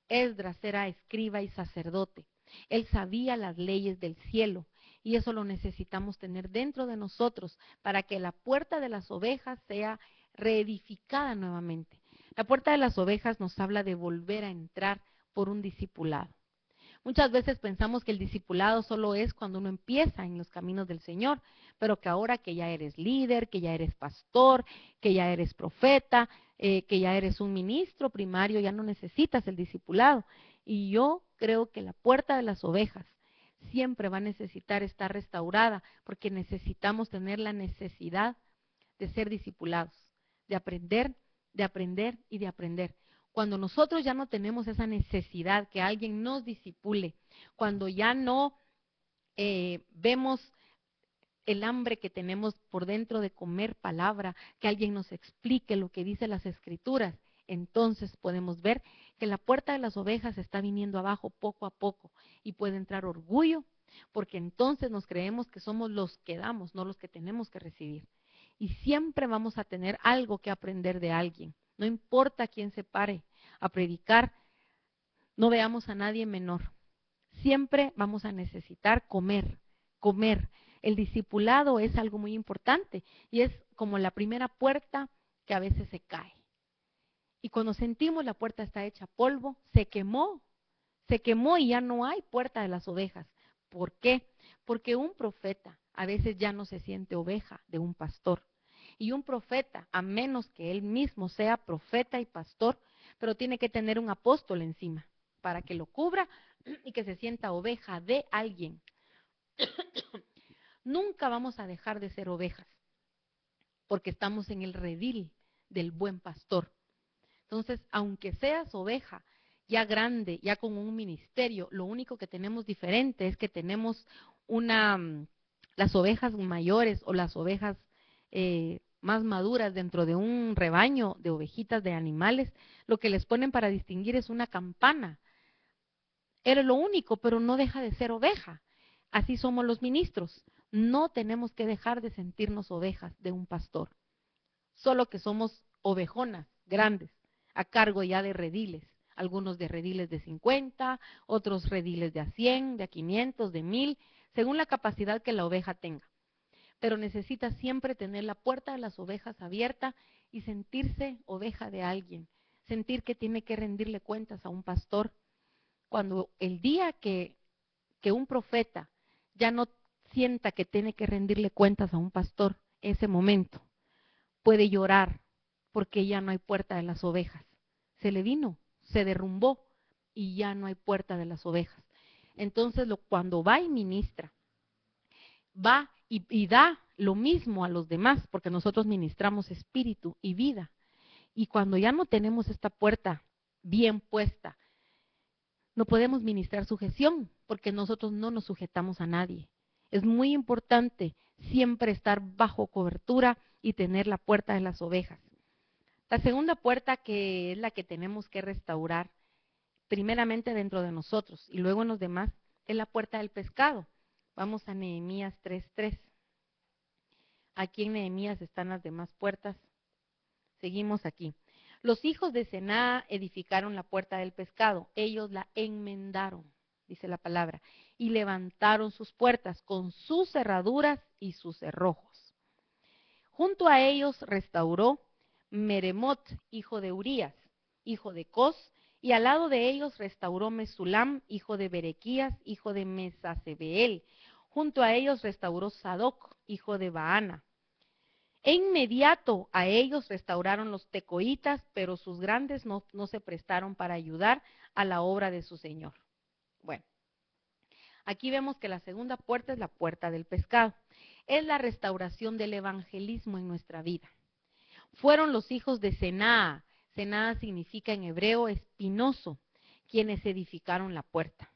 Esdras era escriba y sacerdote. Él sabía las leyes del cielo y eso lo necesitamos tener dentro de nosotros para que la puerta de las ovejas sea reedificada nuevamente. La puerta de las ovejas nos habla de volver a entrar por un discipulado. Muchas veces pensamos que el discipulado solo es cuando uno empieza en los caminos del Señor, pero que ahora que ya eres líder, que ya eres pastor, que ya eres profeta, que ya eres un ministro primario, ya no necesitas el discipulado. Y yo creo que la puerta de las ovejas siempre va a necesitar estar restaurada, porque necesitamos tener la necesidad de ser discipulados, de aprender y de aprender. Cuando nosotros ya no tenemos esa necesidad que alguien nos discipule, cuando ya no vemos el hambre que tenemos por dentro de comer palabra, que alguien nos explique lo que dice las escrituras, entonces podemos ver que la puerta de las ovejas está viniendo abajo poco a poco y puede entrar orgullo, porque entonces nos creemos que somos los que damos, no los que tenemos que recibir. Y siempre vamos a tener algo que aprender de alguien. No importa quién se pare a predicar, no veamos a nadie menor. Siempre vamos a necesitar comer. El discipulado es algo muy importante y es como la primera puerta que a veces se cae. Y cuando sentimos la puerta está hecha polvo, se quemó y ya no hay puerta de las ovejas. ¿Por qué? Porque un profeta a veces ya no se siente oveja de un pastor. Y un profeta, a menos que él mismo sea profeta y pastor, pero tiene que tener un apóstol encima para que lo cubra y que se sienta oveja de alguien. Nunca vamos a dejar de ser ovejas, porque estamos en el redil del buen pastor. Entonces, aunque seas oveja, ya grande, ya con un ministerio. Lo único que tenemos diferente es que tenemos las ovejas mayores o las ovejas más maduras dentro de un rebaño de ovejitas, de animales. Lo que les ponen para distinguir es una campana. Era lo único, pero no deja de ser oveja. Así somos los ministros. No tenemos que dejar de sentirnos ovejas de un pastor. Solo que somos ovejonas grandes, a cargo ya de rediles. Algunos de rediles de 50, otros rediles de a 100, de a 500, de 1000, según la capacidad que la oveja tenga. Pero necesita siempre tener la puerta de las ovejas abierta y sentirse oveja de alguien. Sentir que tiene que rendirle cuentas a un pastor. Cuando el día que un profeta ya no sienta que tiene que rendirle cuentas a un pastor, ese momento puede llorar porque ya no hay puerta de las ovejas. Se le vino, se derrumbó y ya no hay puerta de las ovejas. Entonces, cuando va y ministra, va y da lo mismo a los demás, porque nosotros ministramos espíritu y vida. Y cuando ya no tenemos esta puerta bien puesta, no podemos ministrar sujeción, porque nosotros no nos sujetamos a nadie. Es muy importante siempre estar bajo cobertura y tener la puerta de las ovejas. La segunda puerta, que es la que tenemos que restaurar, primeramente dentro de nosotros y luego en los demás, es la puerta del pescado. Vamos a Nehemías 3:3. Aquí en Nehemías están las demás puertas. Seguimos aquí. Los hijos de Sená edificaron la puerta del pescado. Ellos la enmendaron, dice la palabra, y levantaron sus puertas con sus cerraduras y sus cerrojos. Junto a ellos restauró Meremot, hijo de Urías, hijo de Cos, y al lado de ellos restauró Mesulam, hijo de Berequías, hijo de Mesasebeel. Junto a ellos restauró Sadoc, hijo de Baana. E inmediato a ellos restauraron los tecoitas, pero sus grandes no se prestaron para ayudar a la obra de su señor. Bueno, aquí vemos que la segunda puerta es la puerta del pescado. Es la restauración del evangelismo en nuestra vida. Fueron los hijos de Sená. Sená significa en hebreo espinoso, quienes edificaron la puerta.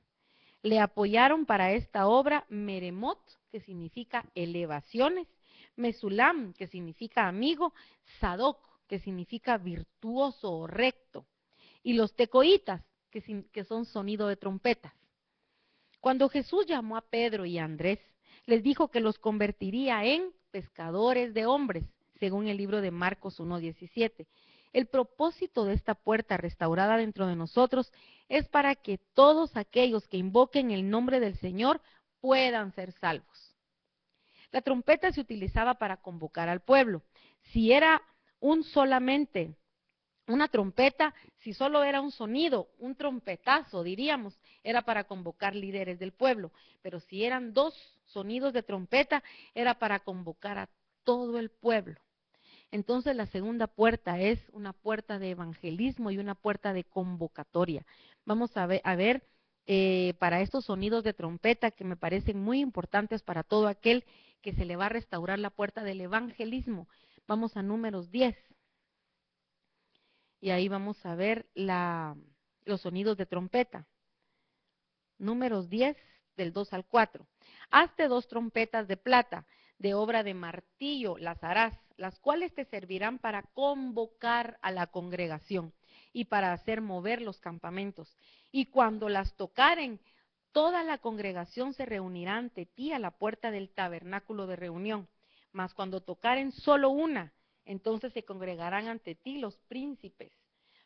Le apoyaron para esta obra Meremot, que significa elevaciones, Mesulam, que significa amigo, Sadoc, que significa virtuoso o recto, y los tecoitas, que son sonido de trompetas. Cuando Jesús llamó a Pedro y a Andrés, les dijo que los convertiría en pescadores de hombres, según el libro de Marcos 1:17. El propósito de esta puerta restaurada dentro de nosotros es para que todos aquellos que invoquen el nombre del Señor puedan ser salvos. La trompeta se utilizaba para convocar al pueblo. Si era solamente una trompeta, si solo era un sonido, un trompetazo, diríamos, era para convocar líderes del pueblo. Pero si eran 2 sonidos de trompeta, era para convocar a todo el pueblo. Entonces la segunda puerta es una puerta de evangelismo y una puerta de convocatoria. Vamos a ver para estos sonidos de trompeta que me parecen muy importantes para todo aquel que se le va a restaurar la puerta del evangelismo. Vamos a Números 10. Y ahí vamos a ver los sonidos de trompeta. Números 10, del 2 al 4. Hazte 2 trompetas de plata, de obra de martillo las harás, las cuales te servirán para convocar a la congregación y para hacer mover los campamentos. Y cuando las tocaren, toda la congregación se reunirá ante ti a la puerta del tabernáculo de reunión. Mas cuando tocaren solo una, entonces se congregarán ante ti los príncipes,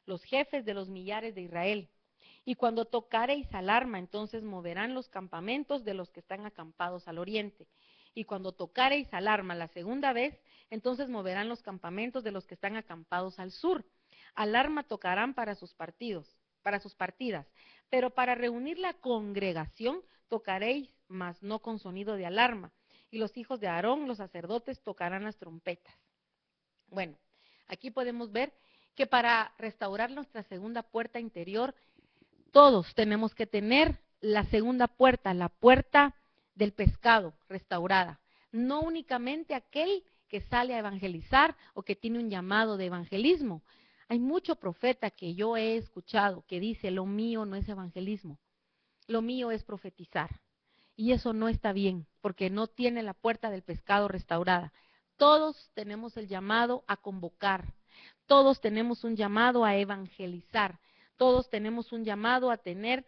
los jefes de los millares de Israel. Y cuando tocareis alarma, entonces moverán los campamentos de los que están acampados al oriente. Y cuando tocareis alarma la segunda vez, entonces moverán los campamentos de los que están acampados al sur. Alarma tocarán para sus partidas. Pero para reunir la congregación tocaréis, mas no con sonido de alarma. Y los hijos de Aarón, los sacerdotes, tocarán las trompetas. Bueno, aquí podemos ver que para restaurar nuestra segunda puerta interior, todos tenemos que tener la segunda puerta, la puerta del pescado restaurada. No únicamente aquel que sale a evangelizar o que tiene un llamado de evangelismo. Hay mucho profeta que yo he escuchado que dice, lo mío no es evangelismo, lo mío es profetizar. Y eso no está bien, porque no tiene la puerta del pescado restaurada. Todos tenemos el llamado a convocar, todos tenemos un llamado a evangelizar, todos tenemos un llamado a tener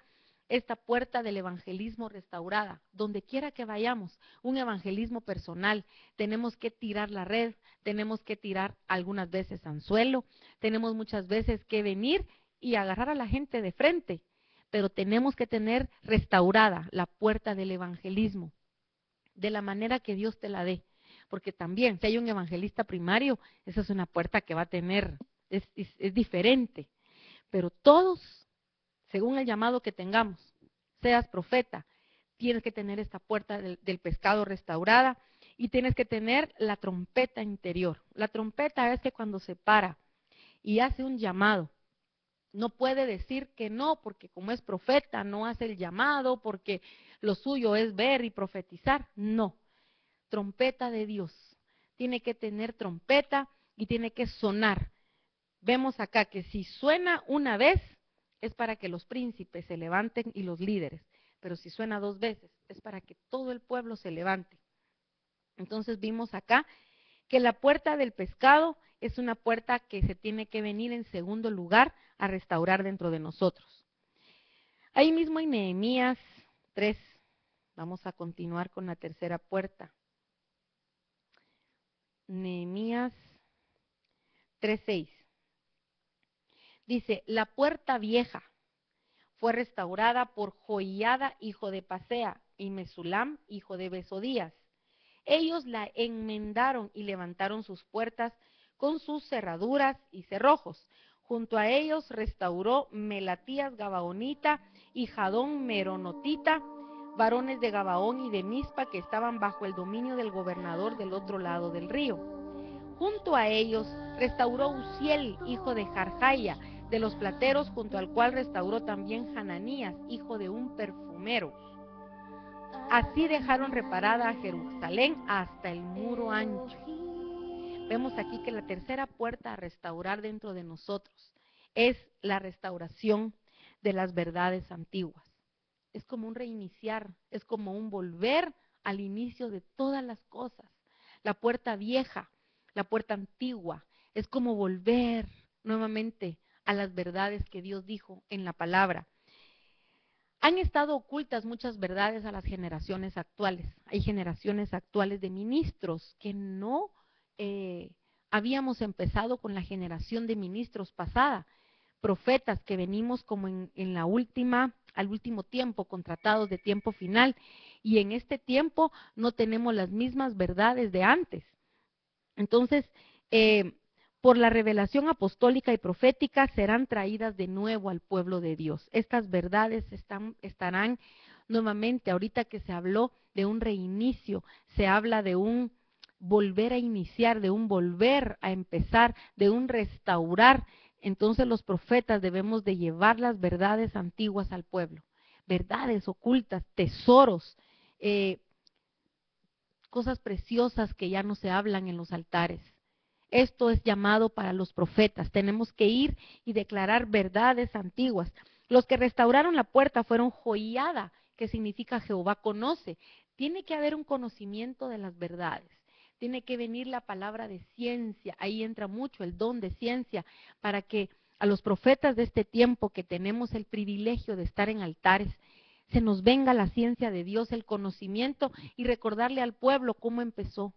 esta puerta del evangelismo restaurada, donde quiera que vayamos, un evangelismo personal. Tenemos que tirar la red, tenemos que tirar algunas veces anzuelo, tenemos muchas veces que venir y agarrar a la gente de frente, pero tenemos que tener restaurada la puerta del evangelismo, de la manera que Dios te la dé. Porque también, si hay un evangelista primario, esa es una puerta que va a tener, es diferente. Pero todos, según el llamado que tengamos, seas profeta, tienes que tener esta puerta del pescado restaurada y tienes que tener la trompeta interior. La trompeta es que cuando se para y hace un llamado, no puede decir que no, porque como es profeta, no hace el llamado, porque lo suyo es ver y profetizar. No, trompeta de Dios. Tiene que tener trompeta y tiene que sonar. Vemos acá que si suena una vez, es para que los príncipes se levanten y los líderes. Pero si suena 2 veces, es para que todo el pueblo se levante. Entonces vimos acá que la puerta del pescado es una puerta que se tiene que venir en segundo lugar a restaurar dentro de nosotros. Ahí mismo en Nehemías 3, vamos a continuar con la tercera puerta. Nehemías 3:6. Dice, la puerta vieja fue restaurada por Joiada, hijo de Pasea, y Mesulam, hijo de Besodías. Ellos la enmendaron y levantaron sus puertas con sus cerraduras y cerrojos. Junto a ellos restauró Melatías Gabaonita y Jadón Meronotita, varones de Gabaón y de Mizpa, que estaban bajo el dominio del gobernador del otro lado del río. Junto a ellos restauró Uziel, hijo de Jarjaya, de los plateros, junto al cual restauró también Hananías, hijo de un perfumero. Así dejaron reparada a Jerusalén hasta el muro ancho. Vemos aquí que la tercera puerta a restaurar dentro de nosotros es la restauración de las verdades antiguas. Es como un reiniciar, es como un volver al inicio de todas las cosas. La puerta vieja, la puerta antigua, es como volver nuevamente a las verdades que Dios dijo en la palabra. Han estado ocultas muchas verdades a las generaciones actuales. Hay generaciones actuales de ministros que no habíamos empezado con la generación de ministros pasada, profetas que venimos como en la última, al último tiempo, contratados de tiempo final, y en este tiempo no tenemos las mismas verdades de antes. Entonces, por la revelación apostólica y profética serán traídas de nuevo al pueblo de Dios. Estas verdades estarán nuevamente, ahorita que se habló de un reinicio, se habla de un volver a iniciar, de un volver a empezar, de un restaurar. Entonces los profetas debemos de llevar las verdades antiguas al pueblo, verdades ocultas, tesoros, cosas preciosas que ya no se hablan en los altares. Esto es llamado para los profetas. Tenemos que ir y declarar verdades antiguas. Los que restauraron la puerta fueron Joiada, que significa Jehová conoce. Tiene que haber un conocimiento de las verdades. Tiene que venir la palabra de ciencia. Ahí entra mucho el don de ciencia para que a los profetas de este tiempo, que tenemos el privilegio de estar en altares, se nos venga la ciencia de Dios, el conocimiento, y recordarle al pueblo cómo empezó.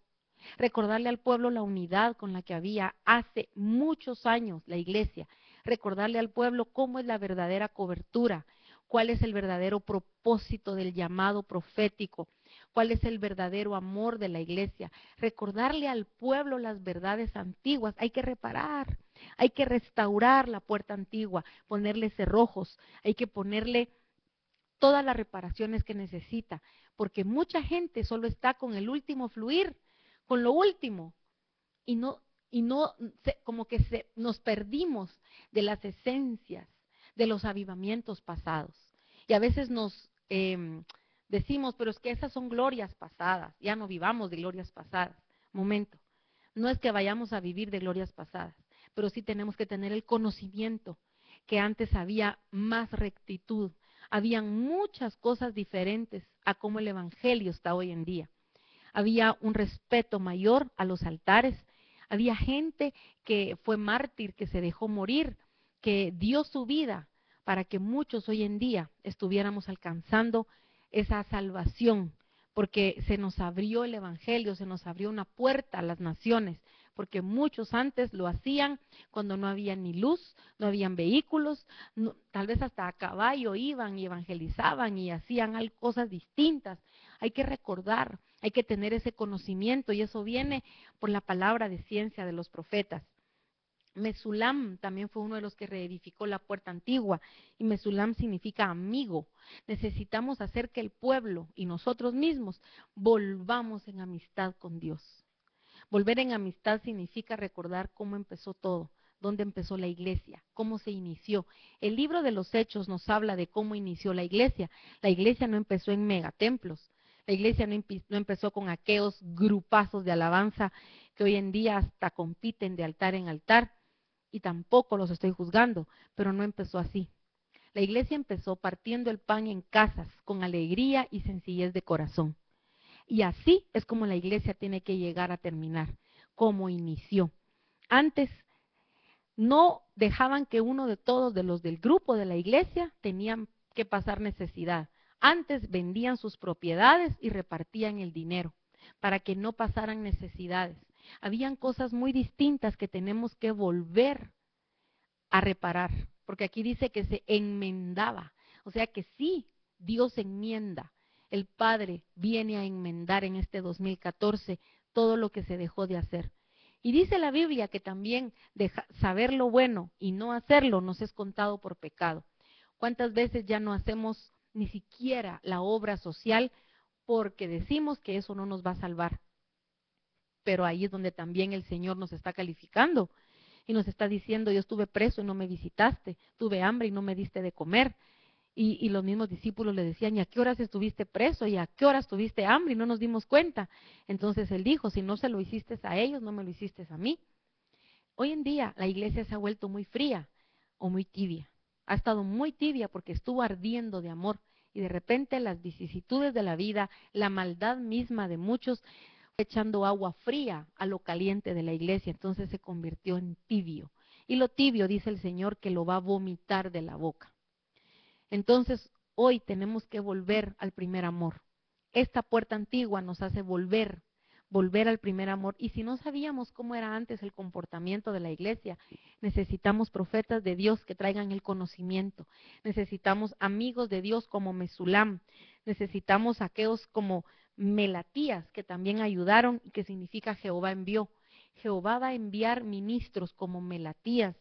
Recordarle al pueblo la unidad con la que había hace muchos años la iglesia. Recordarle al pueblo cómo es la verdadera cobertura, cuál es el verdadero propósito del llamado profético, cuál es el verdadero amor de la iglesia. Recordarle al pueblo las verdades antiguas. Hay que reparar, hay que restaurar la puerta antigua, ponerle cerrojos, hay que ponerle todas las reparaciones que necesita, porque mucha gente solo está con el último fluir, con lo último, y como que nos perdimos de las esencias, de los avivamientos pasados. Y a veces nos decimos, pero es que esas son glorias pasadas, ya no vivamos de glorias pasadas. Momento, no es que vayamos a vivir de glorias pasadas, pero sí tenemos que tener el conocimiento que antes había más rectitud, habían muchas cosas diferentes a cómo el evangelio está hoy en día. Había un respeto mayor a los altares, había gente que fue mártir, que se dejó morir, que dio su vida para que muchos hoy en día estuviéramos alcanzando esa salvación, porque se nos abrió el evangelio, se nos abrió una puerta a las naciones, porque muchos antes lo hacían cuando no había ni luz, no habían vehículos, no, tal vez hasta a caballo iban y evangelizaban y hacían cosas distintas. Hay que recordar, hay que tener ese conocimiento y eso viene por la palabra de ciencia de los profetas. Mesulam también fue uno de los que reedificó la puerta antigua y Mesulam significa amigo. Necesitamos hacer que el pueblo y nosotros mismos volvamos en amistad con Dios. Volver en amistad significa recordar cómo empezó todo, dónde empezó la iglesia, cómo se inició. El libro de los Hechos nos habla de cómo inició la iglesia. La iglesia no empezó en megatemplos. La iglesia no empezó con aquellos grupazos de alabanza que hoy en día hasta compiten de altar en altar. Y tampoco los estoy juzgando, pero no empezó así. La iglesia empezó partiendo el pan en casas, con alegría y sencillez de corazón. Y así es como la iglesia tiene que llegar a terminar, como inició. Antes no dejaban que uno de todos de los del grupo de la iglesia tenían que pasar necesidad. Antes vendían sus propiedades y repartían el dinero para que no pasaran necesidades. Habían cosas muy distintas que tenemos que volver a reparar, porque aquí dice que se enmendaba, o sea que sí, Dios enmienda, el Padre viene a enmendar en este 2014 todo lo que se dejó de hacer. Y dice la Biblia que también saber lo bueno y no hacerlo nos es contado por pecado. ¿Cuántas veces ya no hacemos ni siquiera la obra social porque decimos que eso no nos va a salvar? Pero ahí es donde también el Señor nos está calificando y nos está diciendo, yo estuve preso y no me visitaste, tuve hambre y no me diste de comer. Y los mismos discípulos le decían, ¿y a qué horas estuviste preso? ¿Y a qué horas tuviste hambre? Y no nos dimos cuenta. Entonces él dijo, si no se lo hiciste a ellos, no me lo hiciste a mí. Hoy en día la iglesia se ha vuelto muy fría o muy tibia. Ha estado muy tibia porque estuvo ardiendo de amor. Y de repente las vicisitudes de la vida, la maldad misma de muchos, echando agua fría a lo caliente de la iglesia, entonces se convirtió en tibio. Y lo tibio, dice el Señor, que lo va a vomitar de la boca. Entonces, hoy tenemos que volver al primer amor. Esta puerta antigua nos hace volver al primer amor. Y si no sabíamos cómo era antes el comportamiento de la iglesia, necesitamos profetas de Dios que traigan el conocimiento. Necesitamos amigos de Dios como Mesulam. Necesitamos aquellos como Melatías, que también ayudaron, que significa Jehová envió. Jehová va a enviar ministros como Melatías,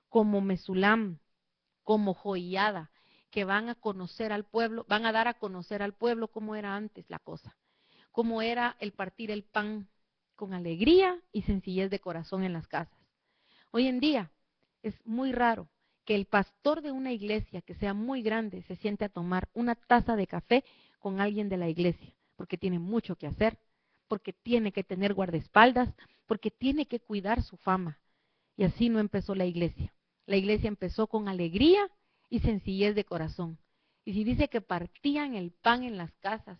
como Mesulam, como Joiada, que van a conocer al pueblo, van a dar a conocer al pueblo cómo era antes la cosa, cómo era el partir el pan con alegría y sencillez de corazón en las casas. Hoy en día es muy raro que el pastor de una iglesia que sea muy grande se siente a tomar una taza de café con alguien de la iglesia, porque tiene mucho que hacer, porque tiene que tener guardaespaldas, porque tiene que cuidar su fama. Y así no empezó la iglesia. La iglesia empezó con alegría y sencillez de corazón. Y si dice que partían el pan en las casas,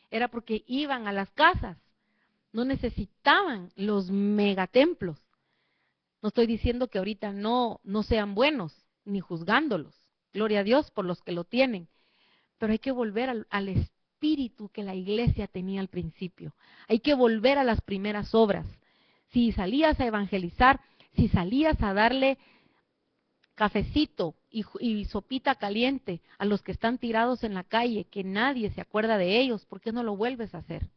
era porque iban a las casas, no necesitaban los megatemplos. No estoy diciendo que ahorita no sean buenos, ni juzgándolos. Gloria a Dios por los que lo tienen. Pero hay que volver al espíritu que la iglesia tenía al principio. Hay que volver a las primeras obras. Si salías a evangelizar, si salías a darle cafecito y sopita caliente a los que están tirados en la calle, que nadie se acuerda de ellos, ¿por qué no lo vuelves a hacer?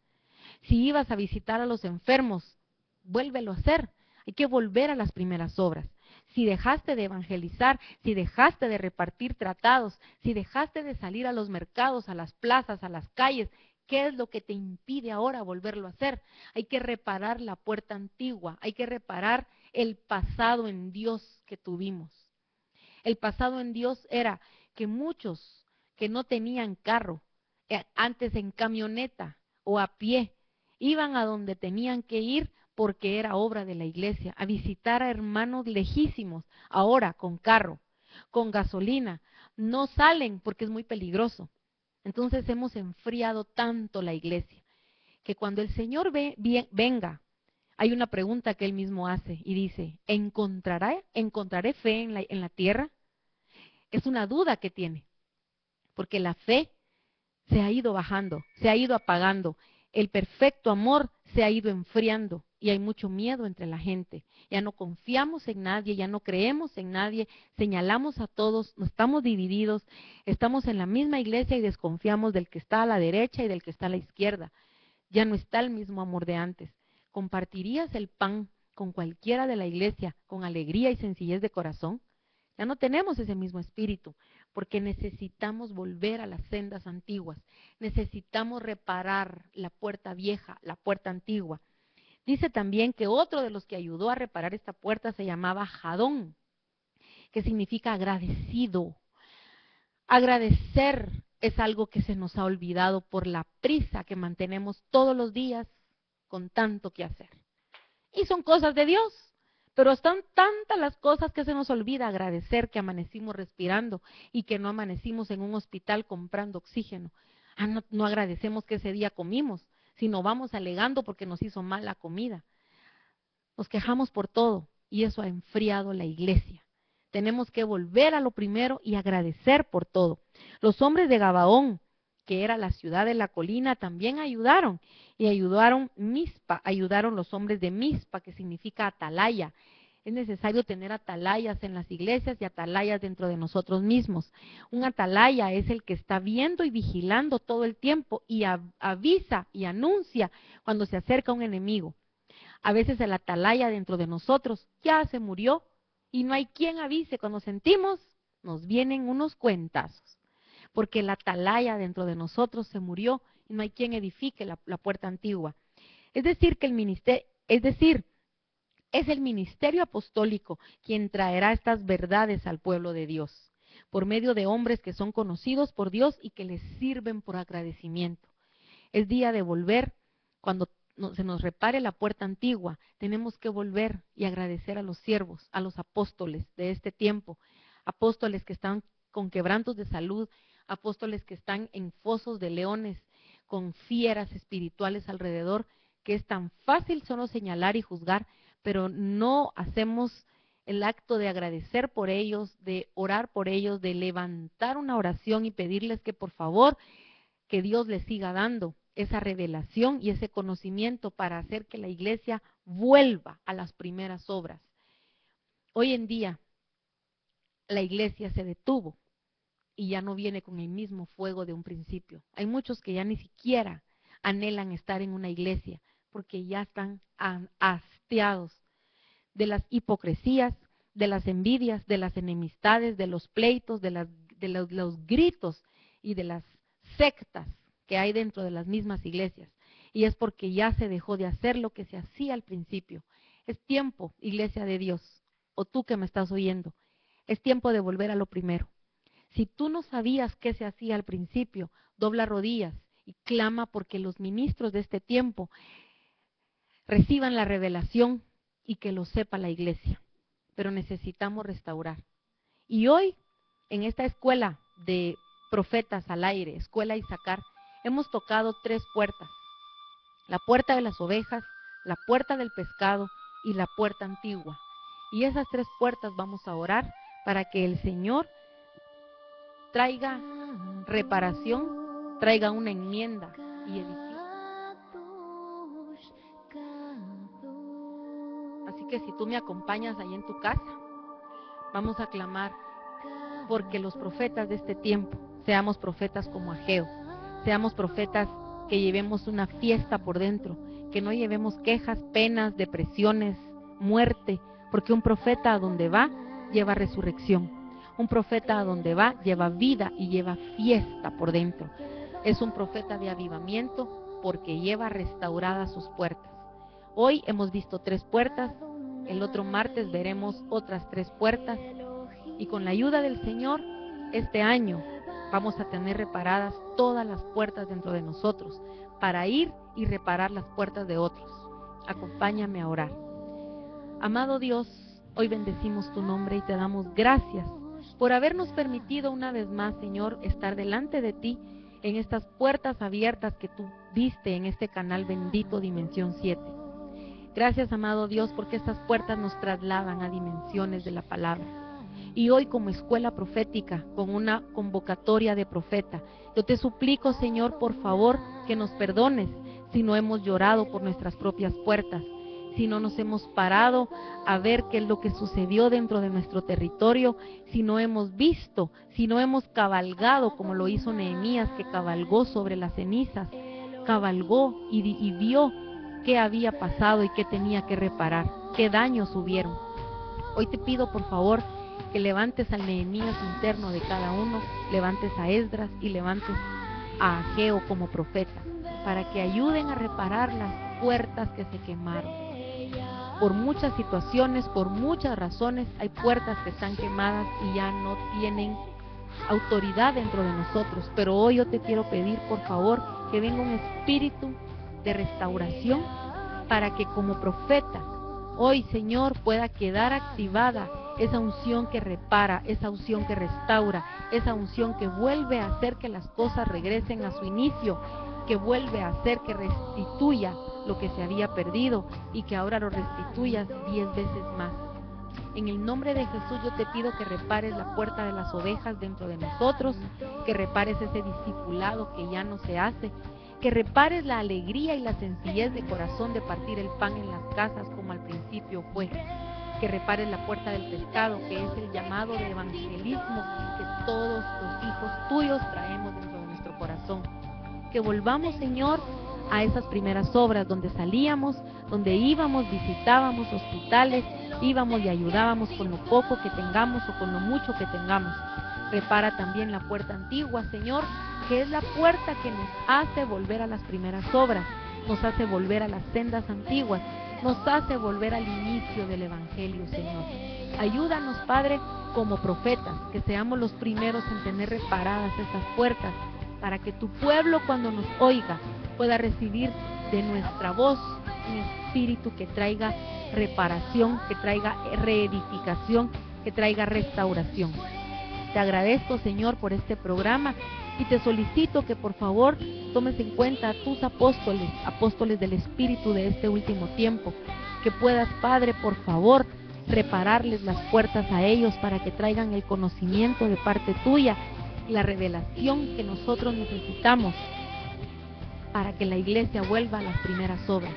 Si ibas a visitar a los enfermos, vuélvelo a hacer. Hay que volver a las primeras obras. Si dejaste de evangelizar, si dejaste de repartir tratados, si dejaste de salir a los mercados, a las plazas, a las calles, ¿qué es lo que te impide ahora volverlo a hacer? Hay que reparar la puerta antigua, hay que reparar el pasado en Dios que tuvimos. El pasado en Dios era que muchos que no tenían carro, antes en camioneta o a pie, iban a donde tenían que ir porque era obra de la iglesia, a visitar a hermanos lejísimos, ahora con carro, con gasolina. No salen porque es muy peligroso. Entonces hemos enfriado tanto la iglesia, que cuando el Señor venga, hay una pregunta que Él mismo hace y dice, ¿encontraré fe en la tierra? Es una duda que tiene, porque la fe se ha ido bajando, se ha ido apagando, el perfecto amor se ha ido enfriando y hay mucho miedo entre la gente. Ya no confiamos en nadie, ya no creemos en nadie, señalamos a todos, no estamos divididos, estamos en la misma iglesia y desconfiamos del que está a la derecha y del que está a la izquierda. Ya no está el mismo amor de antes. ¿Compartirías el pan con cualquiera de la iglesia con alegría y sencillez de corazón? Ya no tenemos ese mismo espíritu, porque necesitamos volver a las sendas antiguas, necesitamos reparar la puerta vieja, la puerta antigua. Dice también que otro de los que ayudó a reparar esta puerta se llamaba Jadón, que significa agradecido. Agradecer es algo que se nos ha olvidado por la prisa que mantenemos todos los días con tanto que hacer. Y son cosas de Dios. Pero están tantas las cosas que se nos olvida agradecer que amanecimos respirando y que no amanecimos en un hospital comprando oxígeno. No agradecemos que ese día comimos, sino vamos alegando porque nos hizo mal la comida. Nos quejamos por todo y eso ha enfriado la iglesia. Tenemos que volver a lo primero y agradecer por todo. Los hombres de Gabaón, que era la ciudad de la colina, también ayudaron. Y ayudaron los hombres de Mizpa, que significa atalaya. Es necesario tener atalayas en las iglesias y atalayas dentro de nosotros mismos. Un atalaya es el que está viendo y vigilando todo el tiempo y avisa y anuncia cuando se acerca un enemigo. A veces el atalaya dentro de nosotros ya se murió y no hay quien avise. Cuando sentimos, nos vienen unos cuentazos, porque el atalaya dentro de nosotros se murió y no hay quien edifique la puerta antigua. Es decir, es el ministerio apostólico quien traerá estas verdades al pueblo de Dios, por medio de hombres que son conocidos por Dios y que les sirven por agradecimiento. Es día de volver. Cuando se nos repare la puerta antigua, tenemos que volver y agradecer a los siervos, a los apóstoles de este tiempo, apóstoles que están con quebrantos de salud, apóstoles que están en fosos de leones, con fieras espirituales alrededor, que es tan fácil solo señalar y juzgar, pero no hacemos el acto de agradecer por ellos, de orar por ellos, de levantar una oración y pedirles que por favor, que Dios les siga dando esa revelación y ese conocimiento para hacer que la iglesia vuelva a las primeras obras. Hoy en día, la iglesia se detuvo y ya no viene con el mismo fuego de un principio. Hay muchos que ya ni siquiera anhelan estar en una iglesia porque ya están hastiados de las hipocresías, de las envidias, de las enemistades, de los pleitos, de los gritos y de las sectas que hay dentro de las mismas iglesias. Y es porque ya se dejó de hacer lo que se hacía al principio. Es tiempo, iglesia de Dios, o tú que me estás oyendo, es tiempo de volver a lo primero. Si tú no sabías qué se hacía al principio, dobla rodillas y clama porque los ministros de este tiempo reciban la revelación y que lo sepa la iglesia. Pero necesitamos restaurar. Y hoy, en esta escuela de profetas al aire, Escuela Issacar, hemos tocado 3 puertas. La puerta de las ovejas, la puerta del pescado y la puerta antigua. Y esas 3 puertas vamos a orar para que el Señor traiga reparación, traiga una enmienda y edifique. Así que si tú me acompañas ahí en tu casa, vamos a clamar porque los profetas de este tiempo seamos profetas como Ageo, seamos profetas que llevemos una fiesta por dentro, que no llevemos quejas, penas, depresiones, muerte, porque un profeta a donde va lleva resurrección, un profeta a donde va lleva vida y lleva fiesta por dentro. Es un profeta de avivamiento porque lleva restauradas sus puertas. Hoy hemos visto 3 puertas, el otro martes veremos otras 3 puertas y con la ayuda del Señor, este año vamos a tener reparadas todas las puertas dentro de nosotros para ir y reparar las puertas de otros. Acompáñame a orar. Amado Dios, hoy bendecimos tu nombre y te damos gracias por habernos permitido una vez más, Señor, estar delante de ti en estas puertas abiertas que tú diste en este canal bendito Dimensión 7. Gracias, amado Dios, porque estas puertas nos trasladan a dimensiones de la palabra. Y hoy, como escuela profética, con una convocatoria de profeta, yo te suplico, Señor, por favor, que nos perdones si no hemos llorado por nuestras propias puertas, si no nos hemos parado a ver qué es lo que sucedió dentro de nuestro territorio, si no hemos visto, si no hemos cabalgado como lo hizo Nehemías, que cabalgó sobre las cenizas, cabalgó y vio qué había pasado y qué tenía que reparar, qué daños hubieron. Hoy te pido, por favor, que levantes al Nehemías interno de cada uno, levantes a Esdras y levantes a Ageo como profeta, para que ayuden a reparar las puertas que se quemaron. Por muchas situaciones, por muchas razones, hay puertas que están quemadas y ya no tienen autoridad dentro de nosotros. Pero hoy yo te quiero pedir, por favor, que venga un espíritu de restauración para que como profeta, hoy, Señor, pueda quedar activada esa unción que repara, esa unción que restaura, esa unción que vuelve a hacer que las cosas regresen a su inicio, que vuelve a hacer que restituya lo que se había perdido y que ahora lo restituyas 10 veces más. En el nombre de Jesús yo te pido que repares la puerta de las ovejas dentro de nosotros, que repares ese discipulado que ya no se hace, que repares la alegría y la sencillez de corazón de partir el pan en las casas como al principio fue, que repares la puerta del pescado, que es el llamado de evangelismo que todos los hijos tuyos traemos dentro de nuestro corazón. Que volvamos, Señor, a esas primeras obras donde salíamos, donde íbamos, visitábamos hospitales, íbamos y ayudábamos con lo poco que tengamos o con lo mucho que tengamos. Repara también la puerta antigua, Señor, que es la puerta que nos hace volver a las primeras obras, nos hace volver a las sendas antiguas, nos hace volver al inicio del Evangelio, Señor. Ayúdanos, Padre, como profetas, que seamos los primeros en tener reparadas esas puertas, para que tu pueblo, cuando nos oiga, pueda recibir de nuestra voz un espíritu que traiga reparación, que traiga reedificación, que traiga restauración. Te agradezco, Señor, por este programa y te solicito que por favor tomes en cuenta a tus apóstoles, apóstoles del Espíritu de este último tiempo, que puedas, Padre, por favor, repararles las puertas a ellos para que traigan el conocimiento de parte tuya y la revelación que nosotros necesitamos para que la iglesia vuelva a las primeras obras.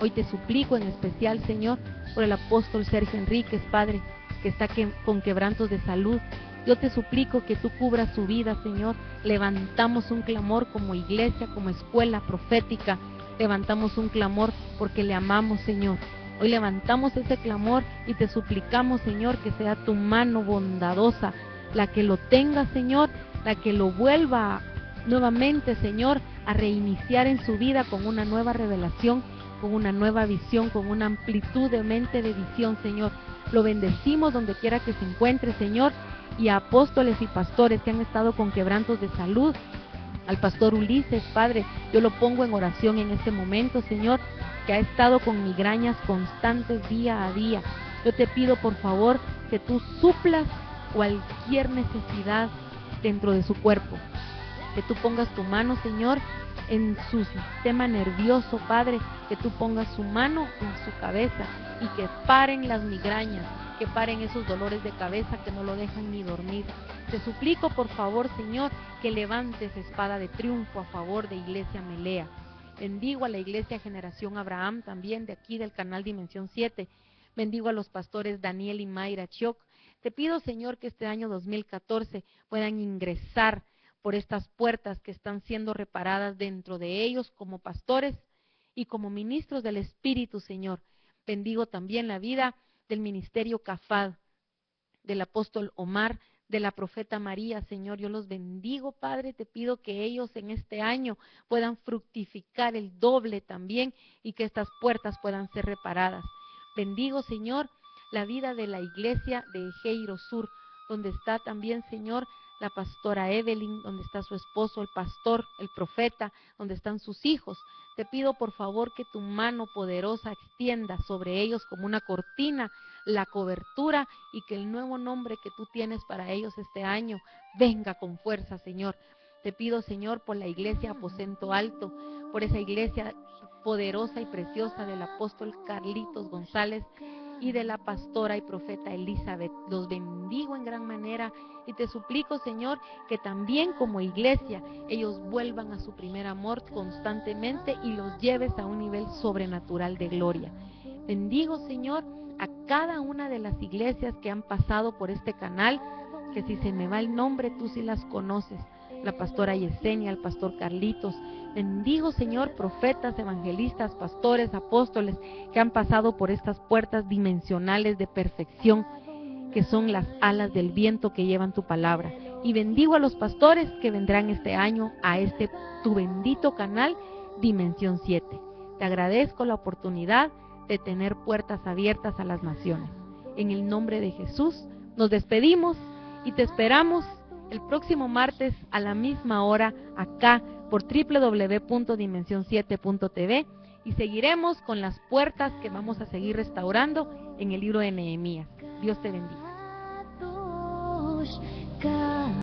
Hoy te suplico en especial, Señor, por el apóstol Sergio Enríquez, Padre, que está con quebrantos de salud. Yo te suplico que tú cubras su vida, Señor. Levantamos un clamor como iglesia, como escuela profética. Levantamos un clamor porque le amamos, Señor. Hoy levantamos ese clamor y te suplicamos, Señor, que sea tu mano bondadosa la que lo tenga, Señor, la que lo vuelva nuevamente, Señor, a reiniciar en su vida con una nueva revelación, con una nueva visión, con una amplitud de mente de visión, Señor. Lo bendecimos donde quiera que se encuentre, Señor, y a apóstoles y pastores que han estado con quebrantos de salud. Al pastor Ulises, Padre, yo lo pongo en oración en este momento, Señor, que ha estado con migrañas constantes día a día. Yo te pido, por favor, que tú suplas cualquier necesidad dentro de su cuerpo. Que tú pongas tu mano, Señor, en su sistema nervioso, Padre, que tú pongas su mano en su cabeza y que paren las migrañas, que paren esos dolores de cabeza que no lo dejan ni dormir. Te suplico, por favor, Señor, que levantes espada de triunfo a favor de Iglesia Melea. Bendigo a la Iglesia Generación Abraham, también de aquí del canal Dimensión 7. Bendigo a los pastores Daniel y Mayra Chioc. Te pido, Señor, que este año 2014 puedan ingresar por estas puertas que están siendo reparadas dentro de ellos como pastores y como ministros del Espíritu, Señor. Bendigo también la vida del ministerio Cafad, del apóstol Omar, de la profeta María, Señor. Yo los bendigo, Padre. Te pido que ellos en este año puedan fructificar el doble también y que estas puertas puedan ser reparadas. Bendigo, Señor, la vida de la iglesia de Ejeiro Sur, donde está también, Señor, la pastora Evelyn, donde está su esposo, el pastor, el profeta, donde están sus hijos. Te pido por favor que tu mano poderosa extienda sobre ellos como una cortina la cobertura y que el nuevo nombre que tú tienes para ellos este año venga con fuerza, Señor. Te pido, Señor, por la iglesia Aposento Alto, por esa iglesia poderosa y preciosa del apóstol Carlitos González y de la pastora y profeta Elizabeth. Los bendigo en gran manera y te suplico, Señor, que también como iglesia ellos vuelvan a su primer amor constantemente y los lleves a un nivel sobrenatural de gloria. Bendigo, Señor, a cada una de las iglesias que han pasado por este canal, que si se me va el nombre, tú sí las conoces. La pastora Yesenia, el pastor Carlitos. Bendigo, Señor, profetas, evangelistas, pastores, apóstoles que han pasado por estas puertas dimensionales de perfección, que son las alas del viento que llevan tu palabra. Y bendigo a los pastores que vendrán este año a este tu bendito canal Dimensión 7. Te agradezco la oportunidad de tener puertas abiertas a las naciones. En el nombre de Jesús nos despedimos y te esperamos el próximo martes a la misma hora acá por www.dimension7.tv y seguiremos con las puertas que vamos a seguir restaurando en el libro de Nehemías. Dios te bendiga.